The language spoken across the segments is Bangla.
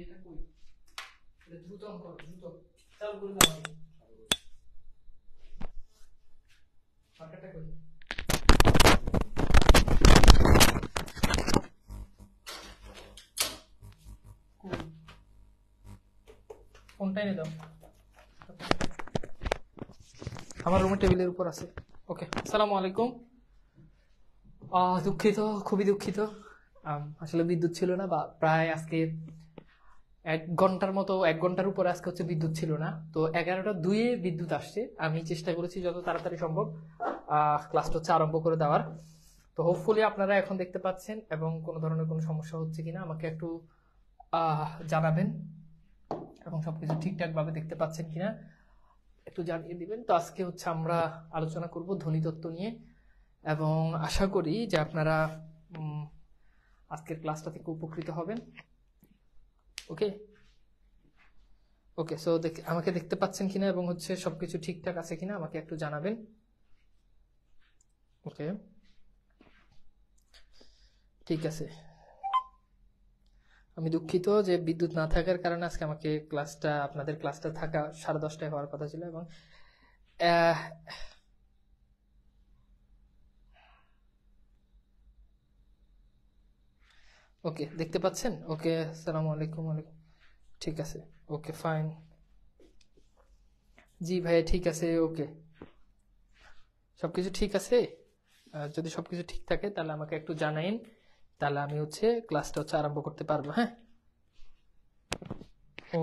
এটা কই এটা দ্রুত কর দ্রুত চালু করে দাও মার্কেটটা কই কোনটা এনে দাও আমার রুমের টেবিলের উপর আছে ওকে আসসালামু আলাইকুম দুঃখিত খুবই দুঃখিত আসলে বিদ্যুৎ ছিল না বা প্রায় আজকে 1 ঘন্টার উপরে আজকে হচ্ছে বিদ্যুৎ ছিল না তো 11:02 বিদ্যুৎ আসছে আমি চেষ্টা করেছি যত তাড়াতাড়ি সম্ভব ক্লাসটা হচ্ছে আরম্ভ করে দেওয়ার তো হোপফুলি আপনারা এখন দেখতে পাচ্ছেন এবং কোনো ধরনের কোনো সমস্যা হচ্ছে কিনা আমাকে একটু জানাবেন এবং সবকিছু ঠিকঠাক ভাবে দেখতে পাচ্ছেন কিনা একটু জানিয়ে দিবেন তো আজকে হচ্ছে আমরা আলোচনা করব ধ্বনিতত্ত্ব নিয়ে এবং আশা করি যে আপনারা আজকের ক্লাসটা থেকে উপকৃত হবেন ওকে ওকে সো আমাকে দেখতে পাচ্ছেন কিনা এবং হচ্ছে সবকিছু ঠিকঠাক আছে কিনা আমাকে একটু জানাবেন ওকে ঠিক আছে আমি দুঃখিত যে বিদ্যুৎ না থাকার কারণে আজকে আমাকে আপনাদের ক্লাসটা থাকা 10:30টায় হওয়ার কথা ছিল এবং ওকে দেখতে পাচ্ছেন ওকে আসসালামু আলাইকুম ঠিক আছে ওকে ফাইন জি ভাই ঠিক আছে ওকে সবকিছু ঠিক আছে যদি সবকিছু ঠিক থাকে তাহলে আমাকে একটু জানাইন তাহলে আমি হচ্ছে ক্লাসটা হচ্ছে আরম্ভ করতে পারবো হ্যাঁ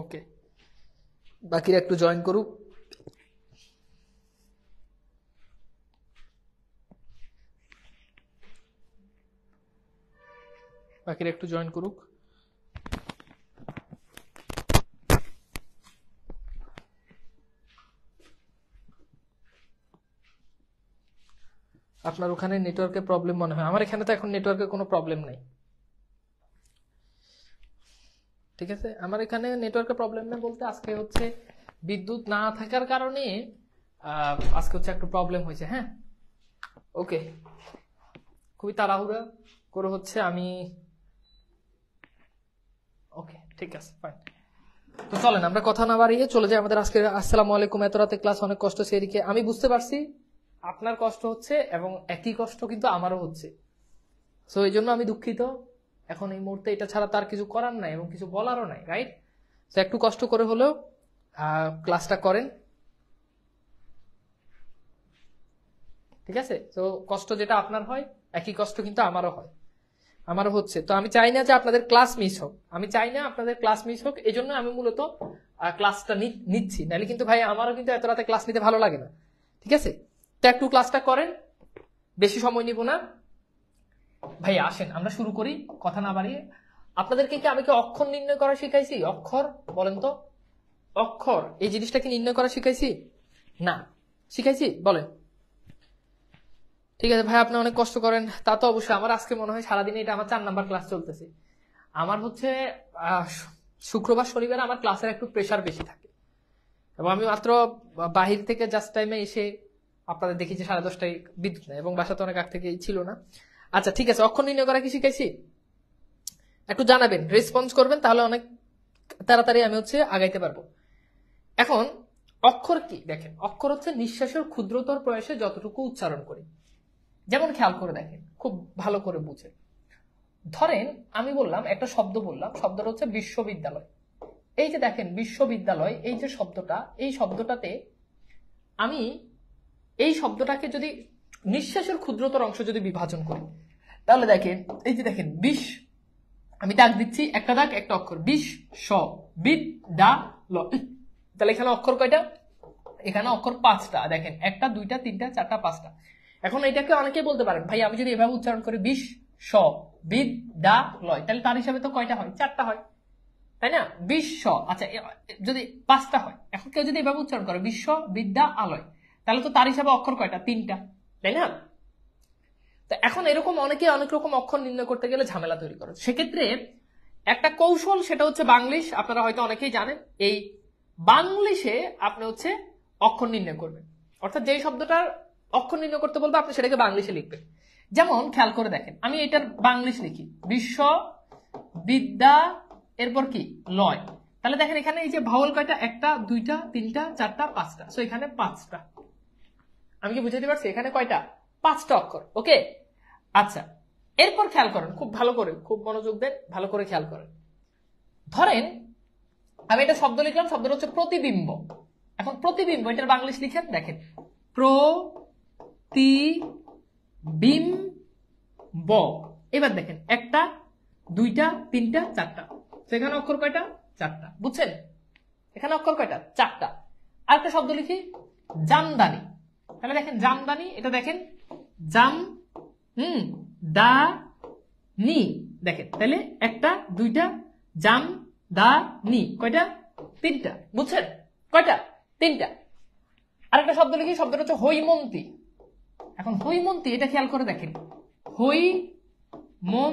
ওকে বাকিরা একটু জয়েন করুক আপনার ওখানে নেটওয়ার্কের প্রবলেম মনে হয় আমার এখানে তো এখন নেটওয়ার্কের কোনো প্রবলেম নাই ঠিক আছে আমার এখানে নেটওয়ার্কের প্রবলেম নেই বলতে আজকে হচ্ছে বিদ্যুৎ না থাকার কারণে আজকে হচ্ছে একটু প্রবলেম হয়েছে হ্যাঁ ওকে খুবই তাড়াহুড়া করে হচ্ছে আমি ওকে ঠিক আছে ফাইন তো চলেন আমরা কথা না বাড়িয়ে চলে যাই আমাদের আজকে আসসালামু আলাইকুম এত রাতে ক্লাস অনেক কষ্ট সেদিকে আমি বুঝতে পারছি আপনার কষ্ট হচ্ছে এবং একই কষ্ট কিন্তু আমারও হচ্ছে সো এই জন্য আমি দুঃখিত এখন এই মুহূর্তে এটা ছাড়া তার কিছু করার নাই এবং কিছু বলারও নাই রাইট সো একটু কষ্ট করে হলেও ক্লাসটা করেন ঠিক আছে তো কষ্ট যেটা আপনার হয় একই কষ্ট কিন্তু আমারও হচ্ছে তো আমি চাই না যে আপনাদের ক্লাস মিস হোক এই জন্য আমি মূলত ক্লাসটা নিচ্ছি নাহলে কিন্তু ভাই আমারও কিন্তু এত রাতে ক্লাস নিতে ভালো লাগে না ঠিক আছে তো একটু ক্লাসটা করেন বেশি সময় নিব না ভাই আসেন আমরা শুরু করি কথা না বাড়িয়ে আপনাদেরকে কি আমি কি অক্ষর নির্ণয় করা শিখাইছি অক্ষর বলেন তো অক্ষর এই জিনিসটা কি নির্ণয় করা শিখাইছি না শিখাইছি বলেন ঠিক আছে ভাই আপনি অনেক কষ্ট করেন তা তো অবশ্যই আমার আজকে মনে হয় সারাদিনে এটা আমার 4 নাম্বার ক্লাস চলতেছে আমার হচ্ছে শুক্রবার শনিবার আমার ক্লাসের একটু প্রেশার বেশি থাকে এবং আমি মাত্র বাহির থেকে জাস্ট টাইমে এসে আপনাদের দেখি যে 10:30টায় বিদ্যুৎ নেই এবং বাসাতে অনেক আগ থেকে ছিল না আচ্ছা ঠিক আছে অক্ষর নির্ণয় করা কি শিখাইছি একটু জানাবেন রেসপন্স করবেন তাহলে অনেক তাড়াতাড়ি আমি হচ্ছে আগাইতে পারবো এখন অক্ষর কি দেখেন অক্ষর হচ্ছে নিঃশ্বাসের ক্ষুদ্রতর প্রয়াসে যতটুকু উচ্চারণ করি যেমন খেয়াল করে দেখেন খুব ভালো করে বুঝে ধরেন আমি বললাম একটা শব্দ বললাম শব্দটা হচ্ছে বিশ্ববিদ্যালয় এই যে দেখেন বিশ্ববিদ্যালয় এই যে শব্দটা এই শব্দটাতে আমি এই শব্দটাকে যদি নিঃশ্বাসের ক্ষুদ্রতর অংশ যদি বিভাজন করি তাহলে দেখেন এই যে দেখেন আমি দাগ দিচ্ছি একটা দাগ একটা অক্ষর তাহলে এখানে অক্ষর কয়টা এখানে অক্ষর 5টা দেখেন 1টা 2টা 3টা 4টা 5টা এখন এটাকে অনেকে বলতে পারেন ভাই আমি যদি এভাবে উচ্চারণ করি বিশ্ববিদ্যালয় তাহলে তার হিসাবে তো কয়টা হয় 4টা হয় তাই না আচ্ছা যদি 5টা হয় এখন কেউ যদি এভাবে উচ্চারণ করে বিশ্ববিদ্যালয় তাহলে তো তার হিসাবে অক্ষর কয়টা 3টা তাই না তো এখন এরকম অনেকে অনেক রকম অক্ষর নির্ণয় করতে গেলে ঝামেলা তৈরি করে সেক্ষেত্রে একটা কৌশল সেটা হচ্ছে বাংলিশ আপনারা হয়তো অনেকেই জানেন এই বাংলিশে আপনি হচ্ছে অক্ষর নির্ণয় করবেন অর্থাৎ যেই শব্দটার অক্ষর নির্ণয় করতে বলবো আপনি সেটাকে বাংলিশে লিখবেন যেমন খেয়াল করে দেখেন আমি এটার বাংলিশ লিখি বিশ্ববিদ্যালয় এরপর কি লয়। তাহলে দেখেন এখানে এই যে ভাওয়াল কয়টা, একটা দুইটা তিনটা চারটা পাঁচটা, সো এখানে পাঁচটা। আমি কি বুঝাতে পারছি এখানে কয়টা, পাঁচটা অক্ষর। ওকে, আচ্ছা এরপর খেয়াল করেন খুব ভালো করে, খুব মনোযোগ দেন, ভালো করে খেয়াল করেন। ধরেন আমি একটা শব্দ লিখলাম, শব্দটা হচ্ছে প্রতিবিম্ব। এখন প্রতিবিম্ব এটার বাংলিশ লিখেন, দেখেন প্রতিবিম্ব। এবার দেখেন একটা দুইটা তিনটা চারটা, সেখানে অক্ষর কয়টা, চারটা। বুঝছেন এখানে অক্ষর কয়টা, চারটা। আরেকটা শব্দ লিখি জামদানি, তাহলে দেখেন জামদানি, এটা দেখেন জাম দা নি, দেখেন তাহলে একটা দুইটা জাম দা নি, কয়টা, তিনটা। বুঝছেন কয়টা, তিনটা। আরেকটা শব্দ লিখি, শব্দটা হচ্ছে হৈমন্তী। এখন হৈমন্তী এটা খেয়াল করে দেখেন, হৈমন্তী,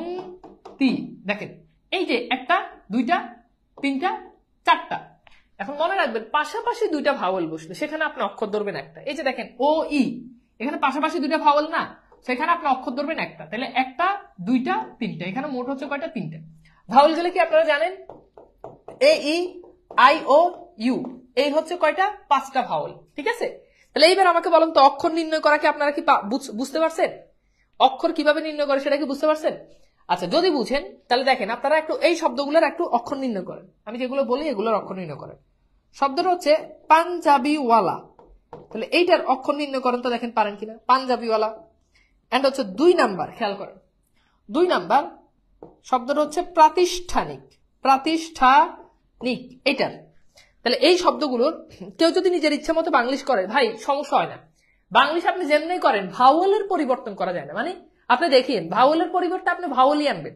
দেখেন এই যে একটা দুইটা তিনটা চারটা। এখন মনে রাখবেন পাশাপাশি দুইটা ভাওয়াল বসলে সেখানে আপনি অক্ষর ধরবেন একটা। এই যে দেখেন ও ই, এখানে পাশাপাশি দুইটা ভাওয়াল না, সেখানে আপনি অক্ষর ধরবেন একটা। তাহলে একটা দুইটা তিনটা, এখানে মোট হচ্ছে কয়টা, তিনটা। ভাওয়াল গুলো কি আপনারা জানেন, এ ই আই ও ইউ, এই হচ্ছে কয়টা, পাঁচটা ভাওয়াল। ঠিক আছে, তাহলে এইবার আমাকে বলেন তো অক্ষর নির্ণয় করা কি আপনারা কি বুঝতে পারছেন? অক্ষর কিভাবে নির্ণয় করে সেটা কি বুঝতে পারছেন? আচ্ছা যদি বুঝেন তাহলে দেখেন আপনারা একটু এই শব্দগুলোর একটু অক্ষর নির্ণয় করেন। আমি যেগুলো বলি এগুলোর অক্ষর নির্ণয় করেন। শব্দটা হচ্ছে পাঞ্জাবিওয়ালা, তাহলে এইটার অক্ষর নির্ণয় করেন তো, দেখেন পারেন কিনা। পাঞ্জাবিওয়ালা এন্ড হচ্ছে 2 নাম্বার, খেয়াল করেন 2 নাম্বার শব্দটা হচ্ছে প্রাতিষ্ঠানিক। প্রাতিষ্ঠানিক এইটার, তাহলে এই শব্দগুলোর কেউ যদি নিজের ইচ্ছা মতো বাংলিশ করে ভাই সমস্যা হয় না। বাংলিশ আপনি যেমনি করেন ভাওয়ালের পরিবর্তন করা যায় না, মানে আপনি দেখিয়েন ভাওয়ালের পরিবর্তে আপনি ভাওয়ালই আনবেন।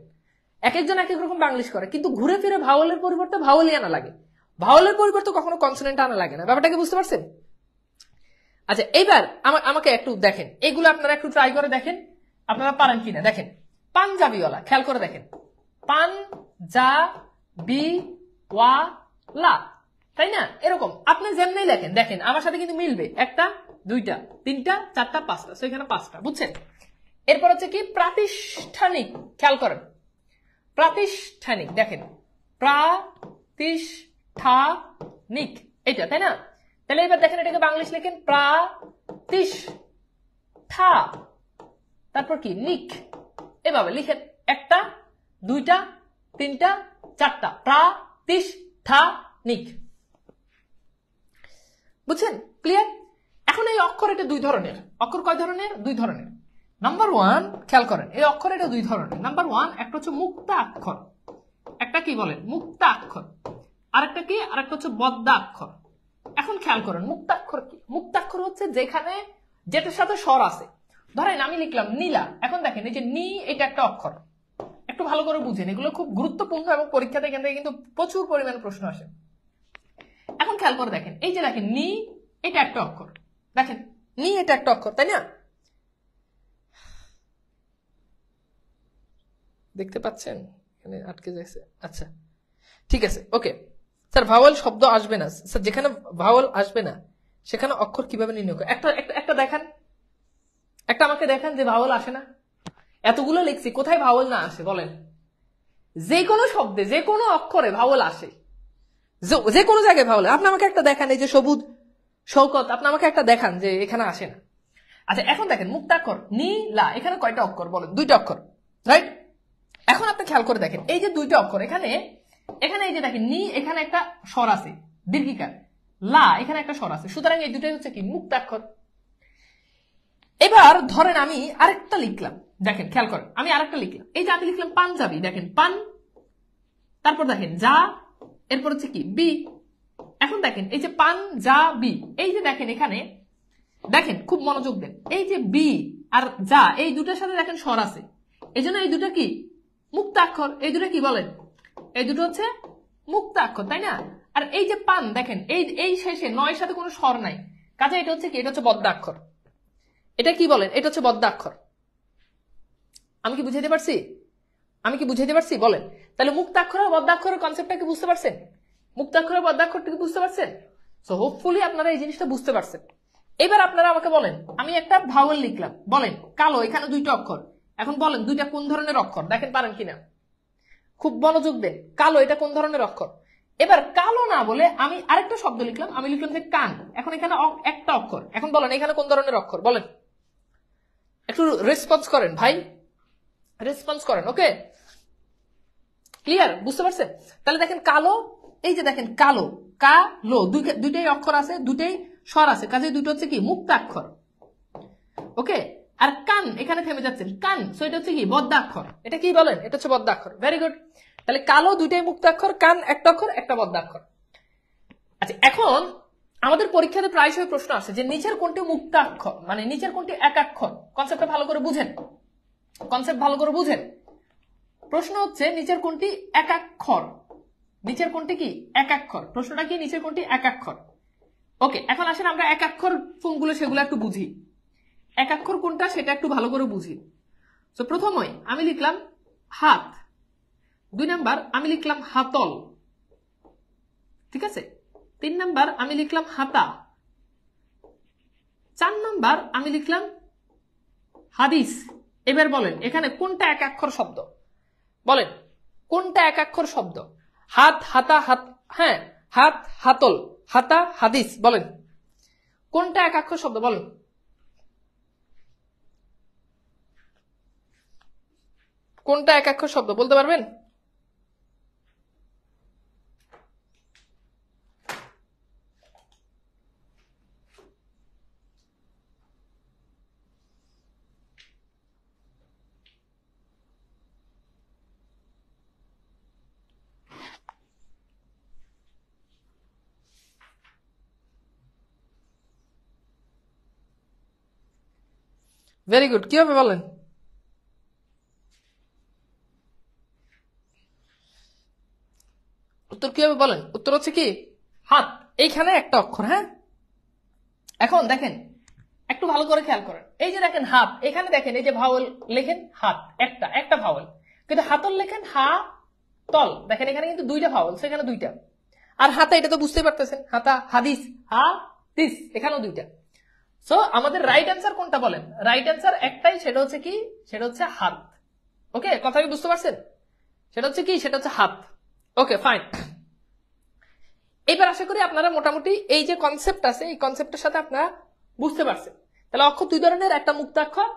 এক একজন এক এক রকম বাংলিশ করে, কিন্তু ঘুরে ফিরে ভাওয়ালের পরিবর্তে ভাওয়ালই আনা লাগে, ভাওয়ালের পরিবর্তে কখনো কনসোনেন্ট আনা লাগে না। ব্যাপারটাকে বুঝতে পারছেন? আচ্ছা এইবার আমাকে একটু দেখেন, এগুলো আপনারা একটু ট্রাই করে দেখেন আপনারা পারেন কিনা। দেখেন পাঞ্জাবিওয়ালা, খেয়াল করে দেখেন পাঞ্জাবিওয়ালা, তাই না? এরকম আপনি যেমনি লেখেন দেখেন আমার সাথে কিন্তু মিলবে, একটা দুইটা তিনটা চারটা পাঁচটা, সেখানে পাঁচটা। বুঝছেন? এরপর হচ্ছে কি প্রাতিষ্ঠানিক, খেয়াল করেন প্রাতিষ্ঠানিক, দেখেন প্রাতিষ্ঠানিক এটা, তাই না? তাহলে এবার দেখেন এটাকে বাংলিশ লেখেন প্রাতিষ্ঠা, তারপর কি নিক, এভাবে লিখেন একটা দুইটা তিনটা চারটা, প্রাতিষ্ঠানিক। বুঝছেন? ক্লিয়ার? এখন এই অক্ষর এটা 2 ধরনের। অক্ষর কয় ধরনের? 2 ধরনের। নাম্বার 1 খেয়াল করেন, এই অক্ষর এটা 2 ধরনের। নাম্বার 1 একটা হচ্ছে মুক্তা অক্ষর, একটা কি বলেন মুক্তা অক্ষর, আরেকটা কি, আরেকটা হচ্ছে বদ্ধ অক্ষর। এখন খেয়াল করেন মুক্তাক্ষর কি, মুক্তাক্ষর হচ্ছে যেখানে যেটার সাথে স্বর আছে। ধরেন আমি লিখলাম নীলা, এখন দেখেন এই যে নি, এটা একটা অক্ষর, একটু ভালো করে বুঝেন, এগুলো খুব গুরুত্বপূর্ণ এবং পরীক্ষাতে এখান থেকে কিন্তু প্রচুর পরিমাণে প্রশ্ন আসে। এখন খেয়াল করে দেখেন এই যে দেখেন নি, এটা একটা অক্ষর, দেখেন নি এটা একটা অক্ষর, তাই না? দেখতে পাচ্ছেন এখানে আটকে যাচ্ছে। আচ্ছা ঠিক আছে, ওকে স্যার ভাওয়াল শব্দ আসবে না স্যার, যেখানে ভাওয়াল আসবে না সেখানে অক্ষর কিভাবে নির্ণয় করে? একটা দেখান, একটা আমাকে দেখান যে ভাওয়াল আসে না। এতগুলো লিখছি, কোথায় ভাওয়াল না আসে বলেন? যে কোনো শব্দে যে কোনো অক্ষরে ভাওয়াল আসে, যে কোনো জায়গায় ভাওয়াল। আপনি আমাকে একটা দেখান, এই যে সবুজ শৌকত, আপনি আমাকে একটা দেখান যে এখানে আসে না। আচ্ছা এখন দেখেন মুক্তাক্ষর নি লা, এখানে কয়টা অক্ষর বলেন? 2টা অক্ষর, রাইট? এখন আপনি খেয়াল করে দেখেন এই যে 2টা অক্ষর, এখানে এই যে দেখেন নি, এখানে একটা স্বর আছে দীর্ঘিকার, লা এখানে একটা স্বর আছে, সুতরাং এই দুটাই হচ্ছে কি মুক্তাক্ষর। এবার ধরেন আমি আরেকটা লিখলাম, দেখেন খেয়াল করেন আমি আরেকটা লিখলাম, এই যে আমি লিখলাম পাঞ্জাবি, দেখেন পান, তারপর দেখেন যা, এরপর হচ্ছে কি বি। এখন দেখেন এই যে পাঞ্জাবি, এই যে দেখেন এখানে দেখেন খুব মনোযোগ দেন, এই যে বি আর যা এই দুটার সাথে দেখেন স্বর আছে, এই জন্য এই দুটা কি মুক্তাক্ষর। এই দুটো কি বলেন? এই দুটো হচ্ছে মুক্তাক্ষর, তাই না? আর এই যে পান দেখেন এই শেষে নয়ের সাথে কোনো স্বর নাই, কাজে এটা হচ্ছে কি, এটা হচ্ছে বদ্ধাক্ষর। এটা কি বলেন? এটা হচ্ছে বদ্ধাক্ষর। আমি কি বুঝাইতে পারছি? বলেন তাহলে মুক্তাক্ষর আর বদ্ধাক্ষরের কনসেপ্টটা কি বুঝতে পারছেন? মুক্তাক্ষর আর বদ্ধাক্ষরটা কি বুঝতে পারছেন? সো হোপফুলি আপনারা এই জিনিসটা বুঝতে পারছেন। এবার আপনারা আমাকে বলেন, আমি একটা ভাওয়াল লিখলাম, বলেন কালো, এখানে 2টা অক্ষর, এখন বলেন 2টা কোন ধরনের অক্ষর, দেখেন পারেন কিনা। খুব মনোযোগ দেন। কালো এটা কোন ধরনের অক্ষর? এবার কালো না বলে আমি আরেকটা শব্দ লিখলাম, আমি লিখলাম যে কান। এখন এখানে একটা অক্ষর, এখন বলেন এখানে কোন ধরনের অক্ষর? বলেন, একটু রেসপন্স করেন ভাই, রেসপন্স করেন। ওকে, ক্লিয়ার? বুঝতে পারছেন? তাহলে দেখেন কালো, এই যে দেখেন কালো, কালো দুইটাই অক্ষর আছে, দুইটাই স্বর আছে, কাজে দুটো হচ্ছে কি মুক্তাক্ষর। ওকে, আর কান এখানে থেমে যাচ্ছেন, কান, সো এটা হচ্ছে কি বদ্ধাক্ষর। এটা কি বলেন? এটা হচ্ছে বদ্ধাক্ষর। Very good. তাহলে কালো দুইটাই মুক্তাক্ষর, কান একটা অক্ষর, একটা বদ্ধাক্ষর। আচ্ছা, এখন আমাদের পরীক্ষাতে প্রায়শই প্রশ্ন আসে যে নিচের কোনটি মুক্তাক্ষর, মানে নিচের কোনটি একাক্ষর। কনসেপ্টটা ভালো করে বুঝেন, কনসেপ্ট ভালো করে বুঝেন। প্রশ্ন হচ্ছে নিচের কোনটি একাক্ষর, নিচের কোনটি কি একাক্ষর। প্রশ্নটা কি নিচের কোনটি একাক্ষর। ওকে, এখন আসেন আমরা একাক্ষর কোনগুলো সেগুলো একটু বুঝি। একাক্ষর কোনটা সেটা একটু ভালো করে বুঝি। তো প্রথমে আমি লিখলাম হাত, 2 নাম্বার আমি লিখলাম হাতল, ঠিক আছে, 3 নাম্বার আমি লিখলাম হাতা, 4 নাম্বার আমি লিখলাম হাদিস। এবার বলেন এখানে কোনটা একাক্ষর শব্দ? বলেন কোনটা একাক্ষর শব্দ? হাত, হাতা, হাত, হ্যাঁ, হাত, হাতল, হাতা, হাদিস। বলেন কোনটা একাক্ষর শব্দ? বলেন। কোনটা একাক্ষর শব্দ বলতে পারবেন? Very good. কি হবে বলেন? উত্তর কি হবে বলেন? উত্তর হচ্ছে কি হাত। এইখানে একটা অক্ষর, হ্যাঁ। এখন দেখেন একটু ভালো করে খেয়াল করেন, এই যে দেখেন হাত, এখানে দেখেন এই যে ভাওয়েল লেখেন হাত, একটা ভাওয়েল, কিন্তু হাতল লেখেন হা তল, দেখেন এখানে কিন্তু দুইটা ভাওয়েল, সেখানে দুইটা। আর হাতা এটা তো বুঝতেই পারতেছেন, হাতা, হাদিস, হা দিস, এখানেও দুইটা। সো আমাদের রাইট অ্যান্সার কোনটা বলেন? রাইট অ্যান্সার একটাই, সেটা হচ্ছে কি, সেটা হচ্ছে হাত। ওকে, কথা কি বুঝতে পারছেন? সেটা হচ্ছে কি, সেটা হচ্ছে হাত। ওকে, ফাইন। এবার আশা করি আপনারা মোটামুটি এই যে কনসেপ্ট আছে, এই কনসেপ্টের সাথে আপনারা বুঝতে পারছেন। তাহলে অক্ষর দুই ধরনের, একটা মুক্তাক্ষর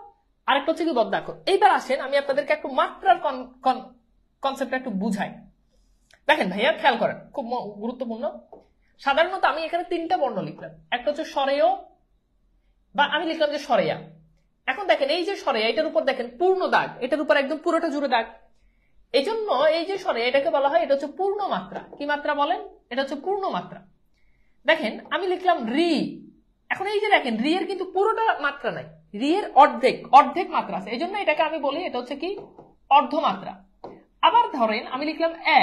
আর একটা হচ্ছে কি বদ্ধাক্ষর। এইবার আসেন আমি আপনাদেরকে একটু মাত্রার কনসেপ্টটা একটু বুঝাই। দেখেন ভাইয়া খেয়াল করেন, খুব গুরুত্বপূর্ণ। সাধারণত আমি এখানে 3টা বর্ণ লিখলাম, একটা হচ্ছে স্বরেয়, বা আমি লিখলাম যে স্বরেয়া। এখন দেখেন এই যে স্বরেয়া, এটার উপর দেখেন পূর্ণ দাগ, এটার উপর একদম পুরোটা জুড়ে দাগ। এই জন্য এই যে স্বরে, এটাকে বলা হয়, এটা হচ্ছে পূর্ণ মাত্রা। কি মাত্রা বলেন? এটা হচ্ছে পূর্ণ মাত্রা। দেখেন আমি লিখলাম রি, এখন এই যে দেখেন রি এর কিন্তু পুরোটা মাত্রা নাই, রি এর অর্ধেক মাত্রা আছে, এই জন্য এটাকে আমি বলি এটা হচ্ছে কি অর্ধমাত্রা। আবার ধরেন আমি লিখলাম এ,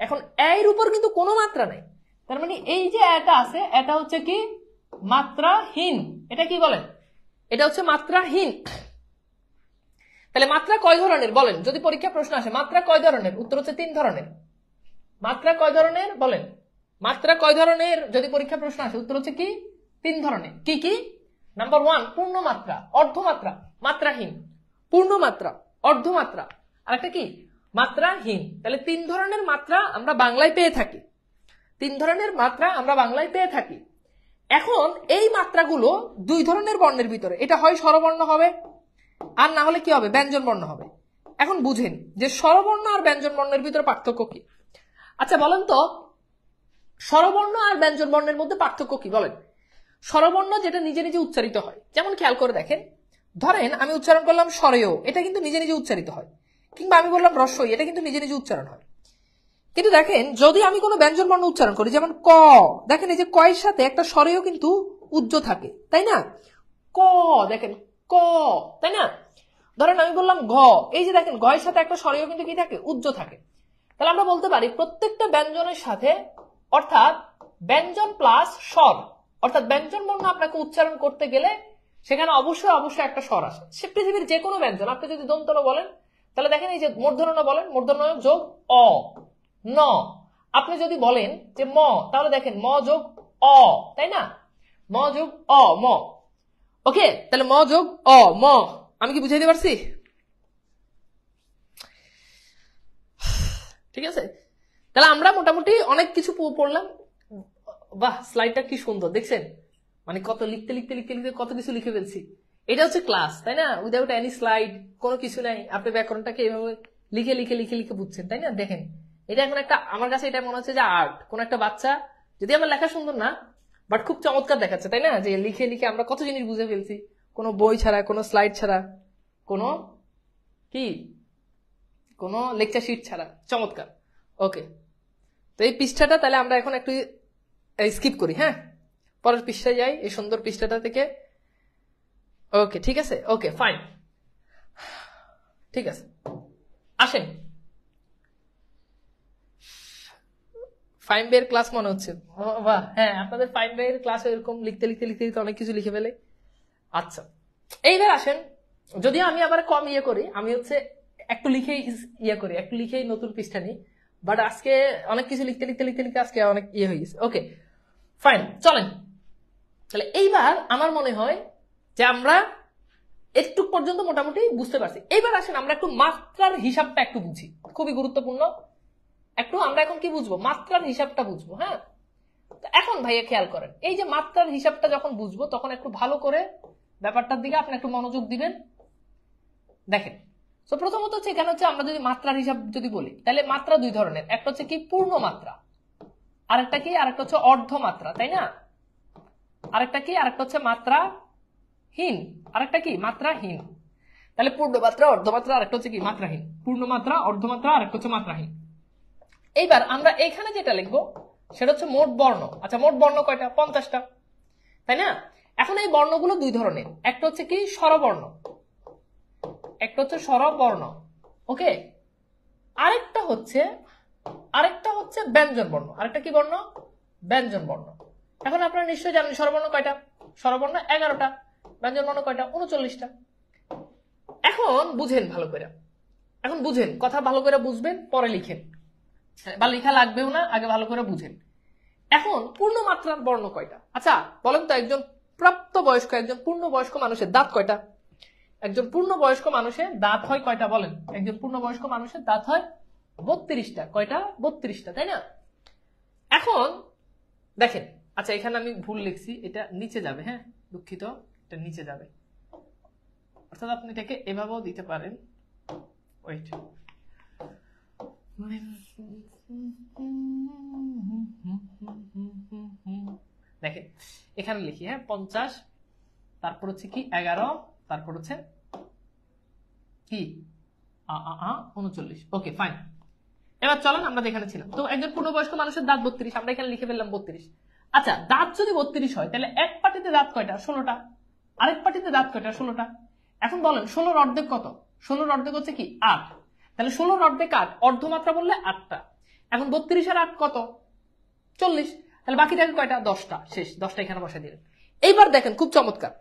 এখন এর উপর কিন্তু কোনো মাত্রা নাই, তার মানে এই যে এটা আছে এটা হচ্ছে কি মাত্রাহীন। এটা কি বলেন? এটা হচ্ছে মাত্রাহীন। তাহলে মাত্রা কয় ধরনের বলেন? যদি পরীক্ষা প্রশ্ন আসে মাত্রা কয় ধরনের, উত্তর হচ্ছে 3 ধরনের। মাত্রা কয় ধরনের বলেন? মাত্রা কয় ধরনের যদি পরীক্ষা প্রশ্ন আসে, উত্তর হচ্ছে কি 3 ধরনের। কি কি? নাম্বার 1 পূর্ণ মাত্রা, অর্ধমাত্রা, মাত্রাহীন। পূর্ণ মাত্রা, অর্ধমাত্রা, আর একটা কি মাত্রাহীন। তাহলে 3 ধরনের মাত্রা আমরা বাংলায় পেয়ে থাকি, 3 ধরনের মাত্রা আমরা বাংলায় পেয়ে থাকি। এখন এই মাত্রাগুলো 2 ধরনের বর্ণের ভিতরে, এটা হয় স্বরবর্ণ হবে, আর না হলে কি হবে ব্যঞ্জন বর্ণ হবে। এখন বুঝেন যে স্বরবর্ণ আর ব্যঞ্জন বর্ণের ভিতরে পার্থক্য কি। আচ্ছা বলেন তো, স্বরবর্ণ আর ব্যঞ্জন বর্ণের মধ্যে পার্থক্য কি বলেন? স্বরবর্ণ যেটা নিজে নিজে উচ্চারিত হয়, যেমন খেয়াল করে দেখেন, ধরেন আমি উচ্চারণ করলাম স্বরেয়, এটা কিন্তু নিজে নিজে উচ্চারিত হয়, কিংবা আমি বললাম রস্বই, এটা কিন্তু নিজে নিজে উচ্চারণ হয়। কিন্তু দেখেন যদি আমি কোনো ব্যঞ্জন বর্ণ উচ্চারণ করি, যেমন ক, দেখেন এই যে ক এর সাথে একটা স্বরেও কিন্তু উজ্জ থাকে, তাই না? ক, দেখেন ক, তাই না? ধরেন আমি বললাম ঘ, এই যে দেখেন ঘ এর সাথে একটা স্বরেও কিন্তু কি থাকে, উজ্জ থাকে। তাহলে আমরা বলতে পারি প্রত্যেকটা ব্যঞ্জনের সাথে, অর্থাৎ ব্যঞ্জন প্লাস স্বর, অর্থাৎ ব্যঞ্জন বর্ণ আপনাকে উচ্চারণ করতে গেলে সেখানে অবশ্যই একটা স্বর আসে। সে পৃথিবীর যে কোনো ব্যঞ্জন, আপনি যদি দন্তন বলেন তাহলে দেখেন এই যে মূর্ধন্য বলেন, মূর্ধন্য যোগ অ, ন। আপনি যদি বলেন যে ম, তাহলে দেখেন ম যোগ অ, তাই না? ম যোগ অ, ম। ওকে, তাহলে ম যোগ অ, ম। আমি কি বুঝাইতে পারছি? ঠিক আছে, তাহলে আমরা মোটামুটি অনেক কিছু পড়লাম। বাহ, স্লাইডটা কি সুন্দর দেখছেন, মানে কত লিখতে লিখতে লিখতে লিখতে কত কিছু লিখে ফেলছি। এটা হচ্ছে ক্লাস, তাই না? উইদাউট এনি স্লাইড, কোনো কিছু নাই, আপনি ব্যাকরণটাকে এভাবে লিখে লিখে লিখে লিখে বুঝছেন, তাই না? দেখেন এটা এখন একটা, আমার কাছে এটা মনে হচ্ছে যে আর্ট। কোন একটা বাচ্চা, যদি আমার লেখা সুন্দর না, বাট খুব চমৎকার দেখাচ্ছে, তাই না? যে লিখে লিখে আমরা কত জিনিস বুঝে ফেলছি, কোনো বই ছাড়া, কোনো স্লাইড ছাড়া, কোনো কি, কোনো লেকচার শিট ছাড়া। চমৎকার। ওকে, তো এই পৃষ্ঠাটা তাহলে আমরা এখন একটু স্কিপ করি, হ্যাঁ, পরের পৃষ্ঠায় যাই, এই সুন্দর পৃষ্ঠাটা থেকে। ওকে, ঠিক আছে, ওকে ফাইন, ঠিক আছে, আসেন। ফাইন বের ক্লাস মনে হচ্ছে, বাহ, হ্যাঁ, আপনাদের ফাইন বের ক্লাস এরকম লিখতে লিখতে লিখতে লিখতে অনেক কিছু লিখে ফেলে। আচ্ছা, এইবার আসেন, যদিও আমি আবার কম ইয়ে করি, আমি হচ্ছে একটু লিখেই ইয়ে করি, একটু লিখেই নতুন পৃষ্ঠা নিই, বাট আজকে অনেক কিছু লিখতে লিখতে লিখতে লিখতে আজকে অনেক ইয়ে হয়ে গেছে। ওকে ফাইন, চলেন তাহলে এইবার আমার মনে হয় যে আমরা একটু পর্যন্ত মোটামুটি বুঝতে পারছি। এইবার আসেন আমরা একটু মাত্রার হিসাবটা একটু বুঝি, খুবই গুরুত্বপূর্ণ। একটু আমরা এখন কি বুঝবো, মাত্রার হিসাবটা বুঝবো। হ্যাঁ, এখন ভাইয়া খেয়াল করেন, এই যে মাত্রার হিসাবটা যখন বুঝবো তখন একটু ভালো করে ব্যাপারটার দিকে আপনি একটু মনোযোগ দিবেন। দেখেন, তো প্রথমত হচ্ছে এখানে হচ্ছে আমরা যদি মাত্রার হিসাব যদি বলি, তাহলে মাত্রা দুই ধরনের, একটা হচ্ছে কি পূর্ণ মাত্রা, আরেকটা কি, আরেকটা হচ্ছে অর্ধ মাত্রা, তাই না? আরেকটা কি, আরেকটা হচ্ছে মাত্রাহীন, আরেকটা কি মাত্রাহীন। তাহলে পূর্ণ মাত্রা, অর্ধমাত্রা, আরেকটা হচ্ছে কি মাত্রাহীন। পূর্ণ মাত্রা, অর্ধমাত্রা, আরেকটা হচ্ছে মাত্রাহীন। এইবার আমরা এখানে যেটা লিখবো সেটা হচ্ছে মোট বর্ণ। আচ্ছা, মোট বর্ণ কয়টা? 50টা, তাই না? এখন এই বর্ণগুলো দুই ধরনের, একটা হচ্ছে কি স্বরবর্ণ, একটা হচ্ছে স্বরবর্ণ, ওকে, আরেকটা হচ্ছে ব্যঞ্জন বর্ণ। আরেকটা কি বর্ণ? ব্যঞ্জন বর্ণ। এখন আপনারা নিশ্চয়ই জানেন স্বরবর্ণ কয়টা? স্বরবর্ণ 11টা, ব্যঞ্জন বর্ণ কয়টা? 39টা। এখন বুঝেন ভালো করে, এখন বুঝেন, কথা ভালো করে বুঝবেন, পরে লিখেন, বা লেখা লাগবেও না, আগে ভালো করে বুঝেন। এখন পূর্ণমাত্রার বর্ণ কয়টা? আচ্ছা বলেন তো, একজন প্রাপ্তবয়স্ক, একজন পূর্ণবয়স্ক মানুষের দাঁত কয়টা? একজন পূর্ণবয়স্ক মানুষের দাঁত হয় কয়টা বলেন? একজন পূর্ণবয়স্ক মানুষের দাঁত হয় 32টা। কয়টা? 32টা, তাই না? এখন দেখেন, আচ্ছা এখানে আমি ভুল লিখছি, এটা নিচে যাবে, হ্যাঁ দুঃখিত, এটা নিচে যাবে, অর্থাৎ আপনি এটাকে এভাবেও দিতে পারেন। ওয়েট, দেখেন এখানে লিখি, হ্যাঁ 50, তারপর হচ্ছে কি 11, তারপর হচ্ছে কি 39। ওকে ফাইন, এবার চলেন আমরা যেখানে ছিলাম। তো একজন পূর্ণবয়স্ক মানুষের দাঁত 32, আমরা এখানে লিখে ফেললাম 32। আচ্ছা, দাঁত যদি 32 হয় তাহলে এক পাটিতে দাঁত কয়টা? 16টা। আরেক পাটিতে দাঁত কয়টা? 16টা। এখন বলেন 16-র অর্ধেক কত? 16-র অর্ধেক হচ্ছে কি 8, তাহলে 16-র অর্ধেক 8, অর্ধমাত্রা বললে 8টা। এখন 32 আর 8 কত? 40, তাহলে বাকি থাকে কয়টা? 10টা। শেষ, 10টা এখানে বসাই দিলেন। এইবার দেখেন খুব চমৎকার,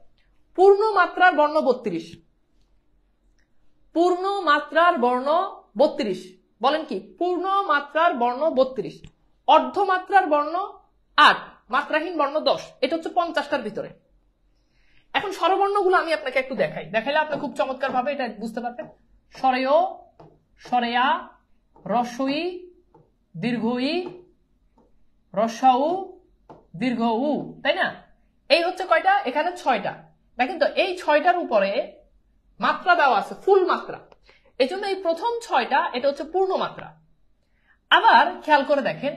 পূর্ণ মাত্রার বর্ণ 32, পূর্ণ মাত্রার বর্ণ 32, বলেন কি পূর্ণ মাত্রার বর্ণ 32, অর্ধমাত্রার বর্ণ 8, মাত্রাহীন বর্ণ 10। এটা হচ্ছে 50টার ভিতরে। এখন স্বরবর্ণগুলো আমি আপনাকে একটু দেখাইলে আপনি খুব চমৎকার ভাবে এটা বুঝতে পারবেন। স্বরেয়, স্বরেয়া, রস্বই, দীর্ঘই, রস্বাউ, দীর্ঘ উ, তাই না? এই হচ্ছে কয়টা? এখানে 6টা। দেখেন তো, এই 6টার উপরে মাত্রা দেওয়া আছে, ফুল মাত্রা, এই জন্য এই প্রথম 6টা এটা হচ্ছে পূর্ণ মাত্রা। আবার খেয়াল করে দেখেন,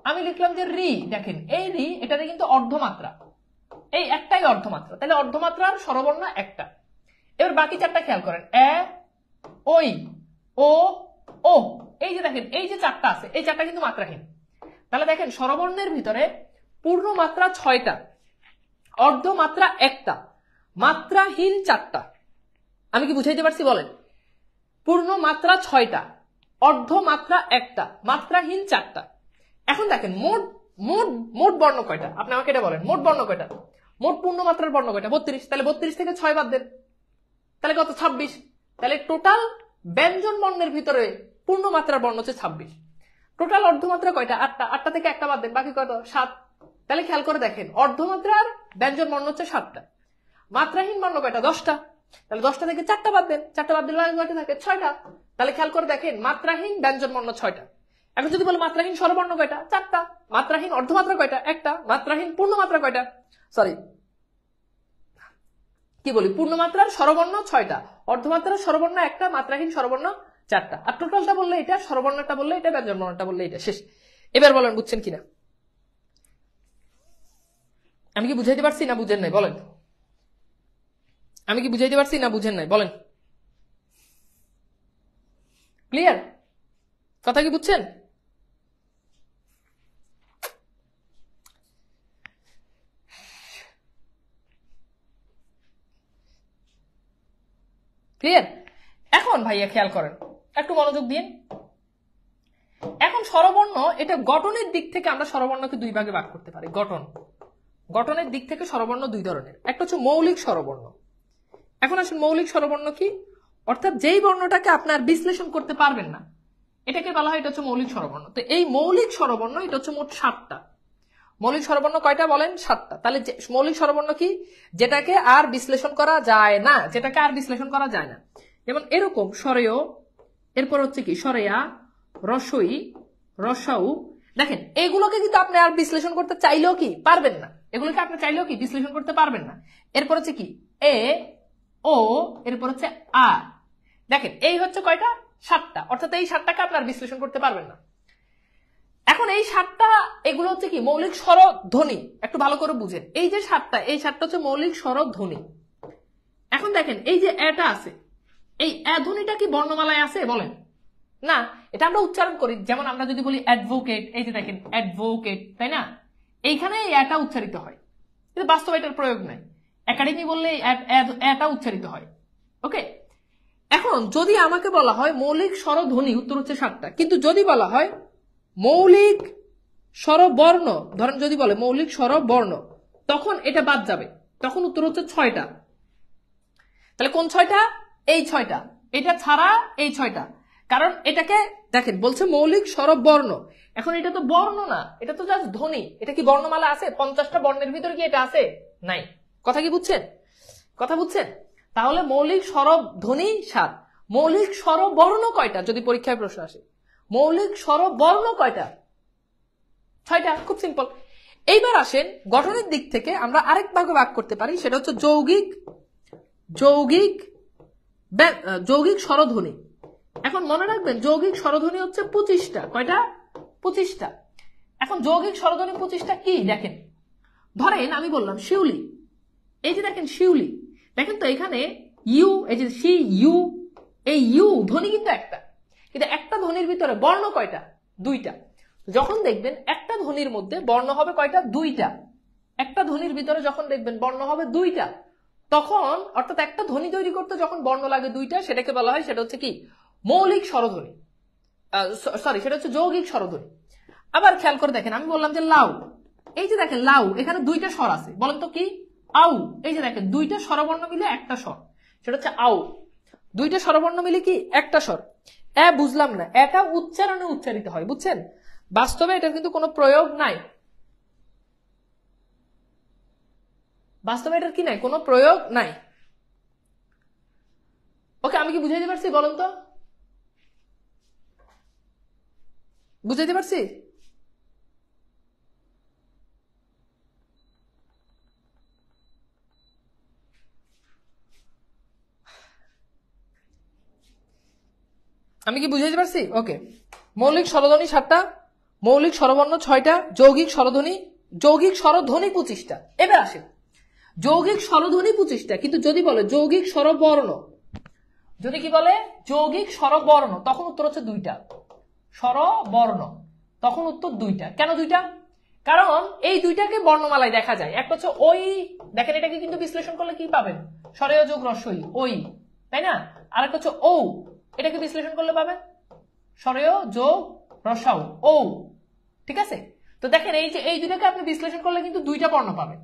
আমি লিখলাম যে রি, দেখেন এই রি, এটাতে কিন্তু অর্ধমাত্রা, এই একটাই অর্ধমাত্রা, তাহলে অর্ধমাত্রার স্বরবর্ণ একটা। এবার বাকি 4টা খেয়াল করেন, এ, ওই, ও, ও, এই যে দেখেন এই যে 4টা আছে, এই 4টা কিন্তু মাত্রাহীন। তাহলে দেখেন স্বরবর্ণের ভিতরে পূর্ণ মাত্রা 6টা, অর্ধমাত্রা একটা, মাত্রাহীন 4টা। আমি কি বুঝাইতে পারছি বলেন? পূর্ণ মাত্রা 6টা, অর্ধমাত্রা একটা, মাত্রাহীন 4টা। এখন দেখেন মোট মোট মোট বর্ণ কয়টা? আপনি আমাকে এটা বলেন, মোট বর্ণ কয়টা? মোট পূর্ণ মাত্রার বর্ণ কয়টা? 32, তাহলে 32 থেকে 6 বাদ দেন, তাহলে কত? 26। তাহলে টোটাল ব্যঞ্জন বর্ণের ভিতরে পূর্ণ মাত্রার বর্ণ হচ্ছে 26। টোটাল অর্ধমাত্রা কয়টা? 8টা, 8টা থেকে একটা বাদ দেন, বাকি কত? 7। তাহলে খেয়াল করে দেখেন, অর্ধমাত্রার ব্যঞ্জন বর্ণ হচ্ছে 7টা, মাত্রাহীন বর্ণ কয়টা? 10টা, তাহলে 10টা থেকে 4টা বাদ দেন, 4টা বাদ দিলে কয়টা থাকে? 6টা। তাহলে খেয়াল করে দেখেন, মাত্রাহীন ব্যঞ্জন বর্ণ 6টা। এখন যদি বলে মাত্রাহীন স্বরবর্ণ কয়টা? 4টা। মাত্রাহীন অর্ধমাত্রা কয়টা? 1টা। মাত্রাহীন পূর্ণমাত্রা কয়টা? সরি কি বলি, পূর্ণমাত্রার স্বরবর্ণ 6টা, অর্ধমাত্রার স্বরবর্ণ 1টা, মাত্রাহীন স্বরবর্ণ 4টা। আর টোটালটা বললে এটা, স্বরবর্ণটা বললে এটা, ব্যঞ্জনবর্ণটা বললে এটা। শেষ। এবার বলেন বুঝছেন কিনা? আমি কি বুঝাইতে পারছি না বুঝেন নাই? বলেন, আমি কি বুঝাইতে পারছি না বুঝেন নাই? বলেন। ক্লিয়ার? কথা কি বুঝছেন? ক্লিয়ার? এখন ভাইয়া খেয়াল করেন, একটু মনোযোগ দিন। এখন স্বরবর্ণ, এটা গঠনের দিক থেকে আমরা স্বরবর্ণকে দুই ভাগে ভাগ করতে পারি। গঠনের দিক থেকে স্বরবর্ণ দুই ধরনের। একটা হচ্ছে মৌলিক স্বরবর্ণ। এখন আসুন, মৌলিক স্বরবর্ণ কি? অর্থাৎ যেই বর্ণটাকে আপনার বিশ্লেষণ করতে পারবেন না, এটাকে বলা হয়, এটা হচ্ছে মৌলিক স্বরবর্ণ। তো এই মৌলিক স্বরবর্ণ, এটা হচ্ছে মোট 7টা। মৌলিক স্বরবর্ণ কয়টা বলেন? 7টা। তাহলে মৌলিক স্বরবর্ণ কি? যেটাকে আর বিশ্লেষণ করা যায় না, যেটাকে আর বিশ্লেষণ করা যায় না। যেমন এরকম স্বরেয়, এরপর হচ্ছে কি স্বরেয়া, রসই, রসাউ। দেখেন এইগুলোকে কিন্তু আপনি আর বিশ্লেষণ করতে চাইলেও কি পারবেন না, এগুলোকে আপনি চাইলেও কি বিশ্লেষণ করতে পারবেন না। এরপর হচ্ছে কি এ, ও, এরপর হচ্ছে আ। দেখেন এই হচ্ছে কয়টা? 7টা। অর্থাৎ এই 7টাকে আপনার বিশ্লেষণ করতে পারবেন না। এখন এই 7টা, এগুলো হচ্ছে কি মৌলিক স্বর ধ্বনি। একটু ভালো করে বুঝেন, এই যে 7টা, এই 7টা হচ্ছে মৌলিক স্বর ধ্বনি। এখন দেখেন এই যে এটা আছে, এই ধ্বনিটা কি বর্ণমালায় আছে? বলেন না, এটা আমরা উচ্চারণ করি। যেমন আমরা যদি বলি অ্যাডভোকেট, এই যে দেখেন অ্যাডভোকেট, তাই না? এইখানে এটা উচ্চারিত হয়, কিন্তু বাস্তবে এটার প্রয়োগ নাই। একাডেমি বললে এটা উচ্চারিত হয়। ওকে, এখন যদি আমাকে বলা হয় মৌলিক স্বরধ্বনি, উত্তর হচ্ছে 7টা। কিন্তু যদি বলা হয় মৌলিক স্বরবর্ণ, ধরেন যদি বলে মৌলিক স্বরবর্ণ, তখন এটা বাদ যাবে, তখন উত্তর হচ্ছে 6টা। তাহলে কোন 6টা? এই 6টা, এটা ছাড়া এই 6টা। কারণ এটাকে দেখেন বলছে মৌলিক স্বরবর্ণ। এখন এটা তো বর্ণ না, এটা তো জাস্ট ধ্বনি। এটা কি বর্ণমালা আছে? 50টা বর্ণের ভিতরে কি এটা আছে? নাই। কথা কি বুঝছেন? কথা বুঝছেন? তাহলে মৌলিক স্বরধ্বনি 7। মৌলিক স্বরবর্ণ কয়টা? যদি পরীক্ষায় প্রশ্ন আসে, মৌলিক স্বরবর্ণ কয়টা? 6টা। খুব সিম্পল। এইবার আসেন, গঠনের দিক থেকে আমরা আরেক ভাগে ভাগ করতে পারি, সেটা হচ্ছে যৌগিক যৌগিক স্বরধ্বনি। এখন মনে রাখবেন, যৌগিক স্বরধ্বনি হচ্ছে 25টা। কয়টা? 25টা। এখন যৌগিক স্বরধ্বনি 25টা কি? দেখেন, ধরেন আমি বললাম শিউলি, এই যে দেখেন শিউলি, দেখেন তো এখানে ইউ, এই যে সি ইউ, এই ইউ ধ্বনি কিন্তু একটা, কিন্তু একটা ধ্বনির ভিতরে বর্ণ কয়টা? 2টা। যখন দেখবেন একটা ধ্বনির মধ্যে বর্ণ হবে কয়টা? 2টা। একটা ধ্বনির ভিতরে যখন দেখবেন বর্ণ হবে 2টা, তখন অর্থাৎ একটা ধ্বনি তৈরি করতে যখন বর্ণ লাগে 2টা, সেটাকে বলা হয়, সেটা হচ্ছে কি মৌলিক স্বরধ্বনি, সরি সেটা হচ্ছে যৌগিক স্বরধ্বনি। আবার খেয়াল করে দেখেন, আমি বললাম যে লাউ, এই যে দেখেন লাউ, এখানে 2টা স্বর আছে, বলেন তো কি? আউ। এই যে দেখেন 2টা স্বরবর্ণ মিলে একটা স্বর, সেটা হচ্ছে আউ। 2টা স্বরবর্ণ মিলে কি একটা স্বর। বুঝলাম না, এটা উচ্চারণে উচ্চারিত হয়, বুঝছেন? বাস্তবে এটার কিন্তু কোনো প্রয়োগ নাই। বাস্তবে এটার কি নাই? কোনো প্রয়োগ নাই। ওকে, আমি কি বুঝাইতে পারছি? বলেন তো, বুঝাইতে পারছি? আমি কি বুঝাইতে পারছি? ওকে, মৌলিক স্বরধ্বনি 7টা, মৌলিক স্বরবর্ণ 6টা, যৌগিক স্বরধ্বনি 25টা। এবার আসে যৌগিক স্বরধ্বনি 25টা, কিন্তু যদি বলে যৌগিক স্বরবর্ণ, যদি কি বলে যৌগিক স্বরবর্ণ, তখন উত্তর হচ্ছে 2টা। স্বরবর্ণ, তখন উত্তর 2টা। কেন 2টা? কারণ এই 2টাকে বর্ণমালায় দেখা যায়। একটা হচ্ছে ওই, দেখেন এটাকে কিন্তু বিশ্লেষণ করলে কি পাবেন? স্বরেয় যোগ রস্বই, ওই, তাই না? আর একটা হচ্ছে ও, এটাকে বিশ্লেষণ করলে পাবেন স্বরেয় যোগ রসাউ, ও। ঠিক আছে? তো দেখেন এই যে এই 2টাকে আপনি বিশ্লেষণ করলে কিন্তু 2টা বর্ণ পাবেন,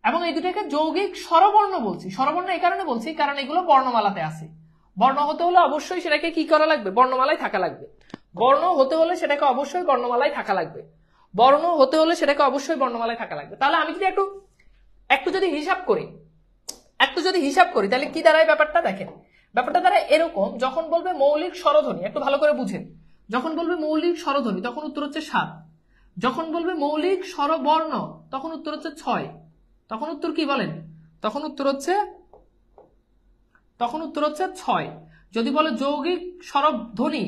এবং এই 2টাকে যৌগিক স্বরবর্ণ বলছি। স্বরবর্ণ এই কারণে বলছি কারণ এগুলো বর্ণমালাতে আছে। বর্ণ হতে হলে অবশ্যই সেটাকে কি করা লাগবে? বর্ণমালায় থাকা লাগবে। বর্ণ হতে হলে সেটাকে অবশ্যই বর্ণমালায় থাকা লাগবে। বর্ণ হতে হলে সেটাকে অবশ্যই বর্ণমালায় থাকা লাগবে। তাহলে আমি যদি একটু যদি হিসাব করি, তাহলে কি দাঁড়ায় ব্যাপারটা? দেখেন, ব্যাপারটা দাঁড়ায় এরকম, যখন বলবে মৌলিক স্বরধ্বনি, একটু ভালো করে বুঝেন, যখন বলবে মৌলিক স্বরধ্বনি তখন উত্তর হচ্ছে 7, যখন বলবে মৌলিক স্বরবর্ণ তখন উত্তর হচ্ছে 6, তখন উত্তর কি বলেন? তখন উত্তর হচ্ছে 6। যদি বলে যৌগিক স্বরধ্বনি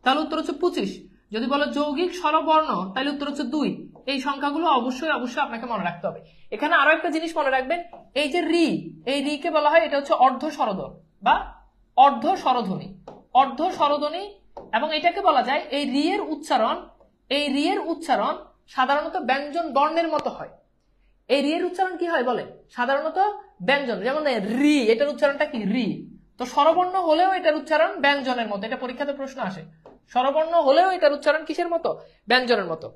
তাহলে উত্তর হচ্ছে 25, যদি বলে যৌগিক স্বরবর্ণ তাহলে উত্তর হচ্ছে 2। এই সংখ্যাগুলো অবশ্যই আপনাকে মনে রাখতে হবে। এখানে আরো একটা জিনিস মনে রাখবেন, এই যে রি, এই রি কে বলা হয় এটা হচ্ছে অর্ধ স্বরধ্বনি বা অর্ধ স্বরধ্বনি, অর্ধ স্বরধ্বনি। এবং এটাকে বলা যায় এই রি এর উচ্চারণ সাধারণত ব্যঞ্জন বর্ণের মতো হয়। এই রি এর উচ্চারণ কি হয় বলেন? সাধারণত ব্যঞ্জন, যেমন রি, এটার উচ্চারণটা কি? রি। তো স্বরবর্ণ হলেও এটার উচ্চারণ ব্যঞ্জনের মতো, এটা পরীক্ষাতে প্রশ্ন আসে। স্বরবর্ণ হলেও এটার উচ্চারণ কিসের মতো? ব্যঞ্জনের মতো।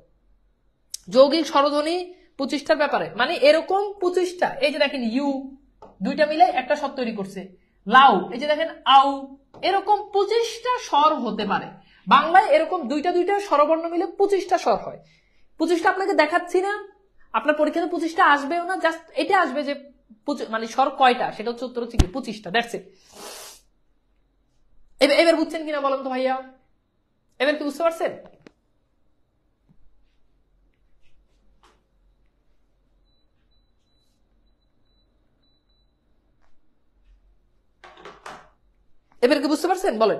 যৌগিক স্বরধ্বনি 25টার ব্যাপারে, মানে এরকম 25টা, এই যে দেখেন ইউ, দুইটা মিলে একটা স্বর তৈরি করছে। লাউ, এই যে দেখেন আউ, এরকম 25টা স্বর হতে পারে। বাংলায় এরকম দুইটা স্বরবর্ণ মিলে 25টা স্বর হয়। 25টা আপনাকে দেখাচ্ছি না, আপনার পরীক্ষাতে 25টা আসবেও না, জাস্ট এটা আসবে যে মানে স্বর কয়টা, সেটা হচ্ছে উত্তর হচ্ছে কি 25টা। That's it. এবার বুঝছেন কিনা বলেন তো ভাইয়া? এবার কি বুঝতে পারছেন? এবার কি বুঝতে পারছেন বলেন?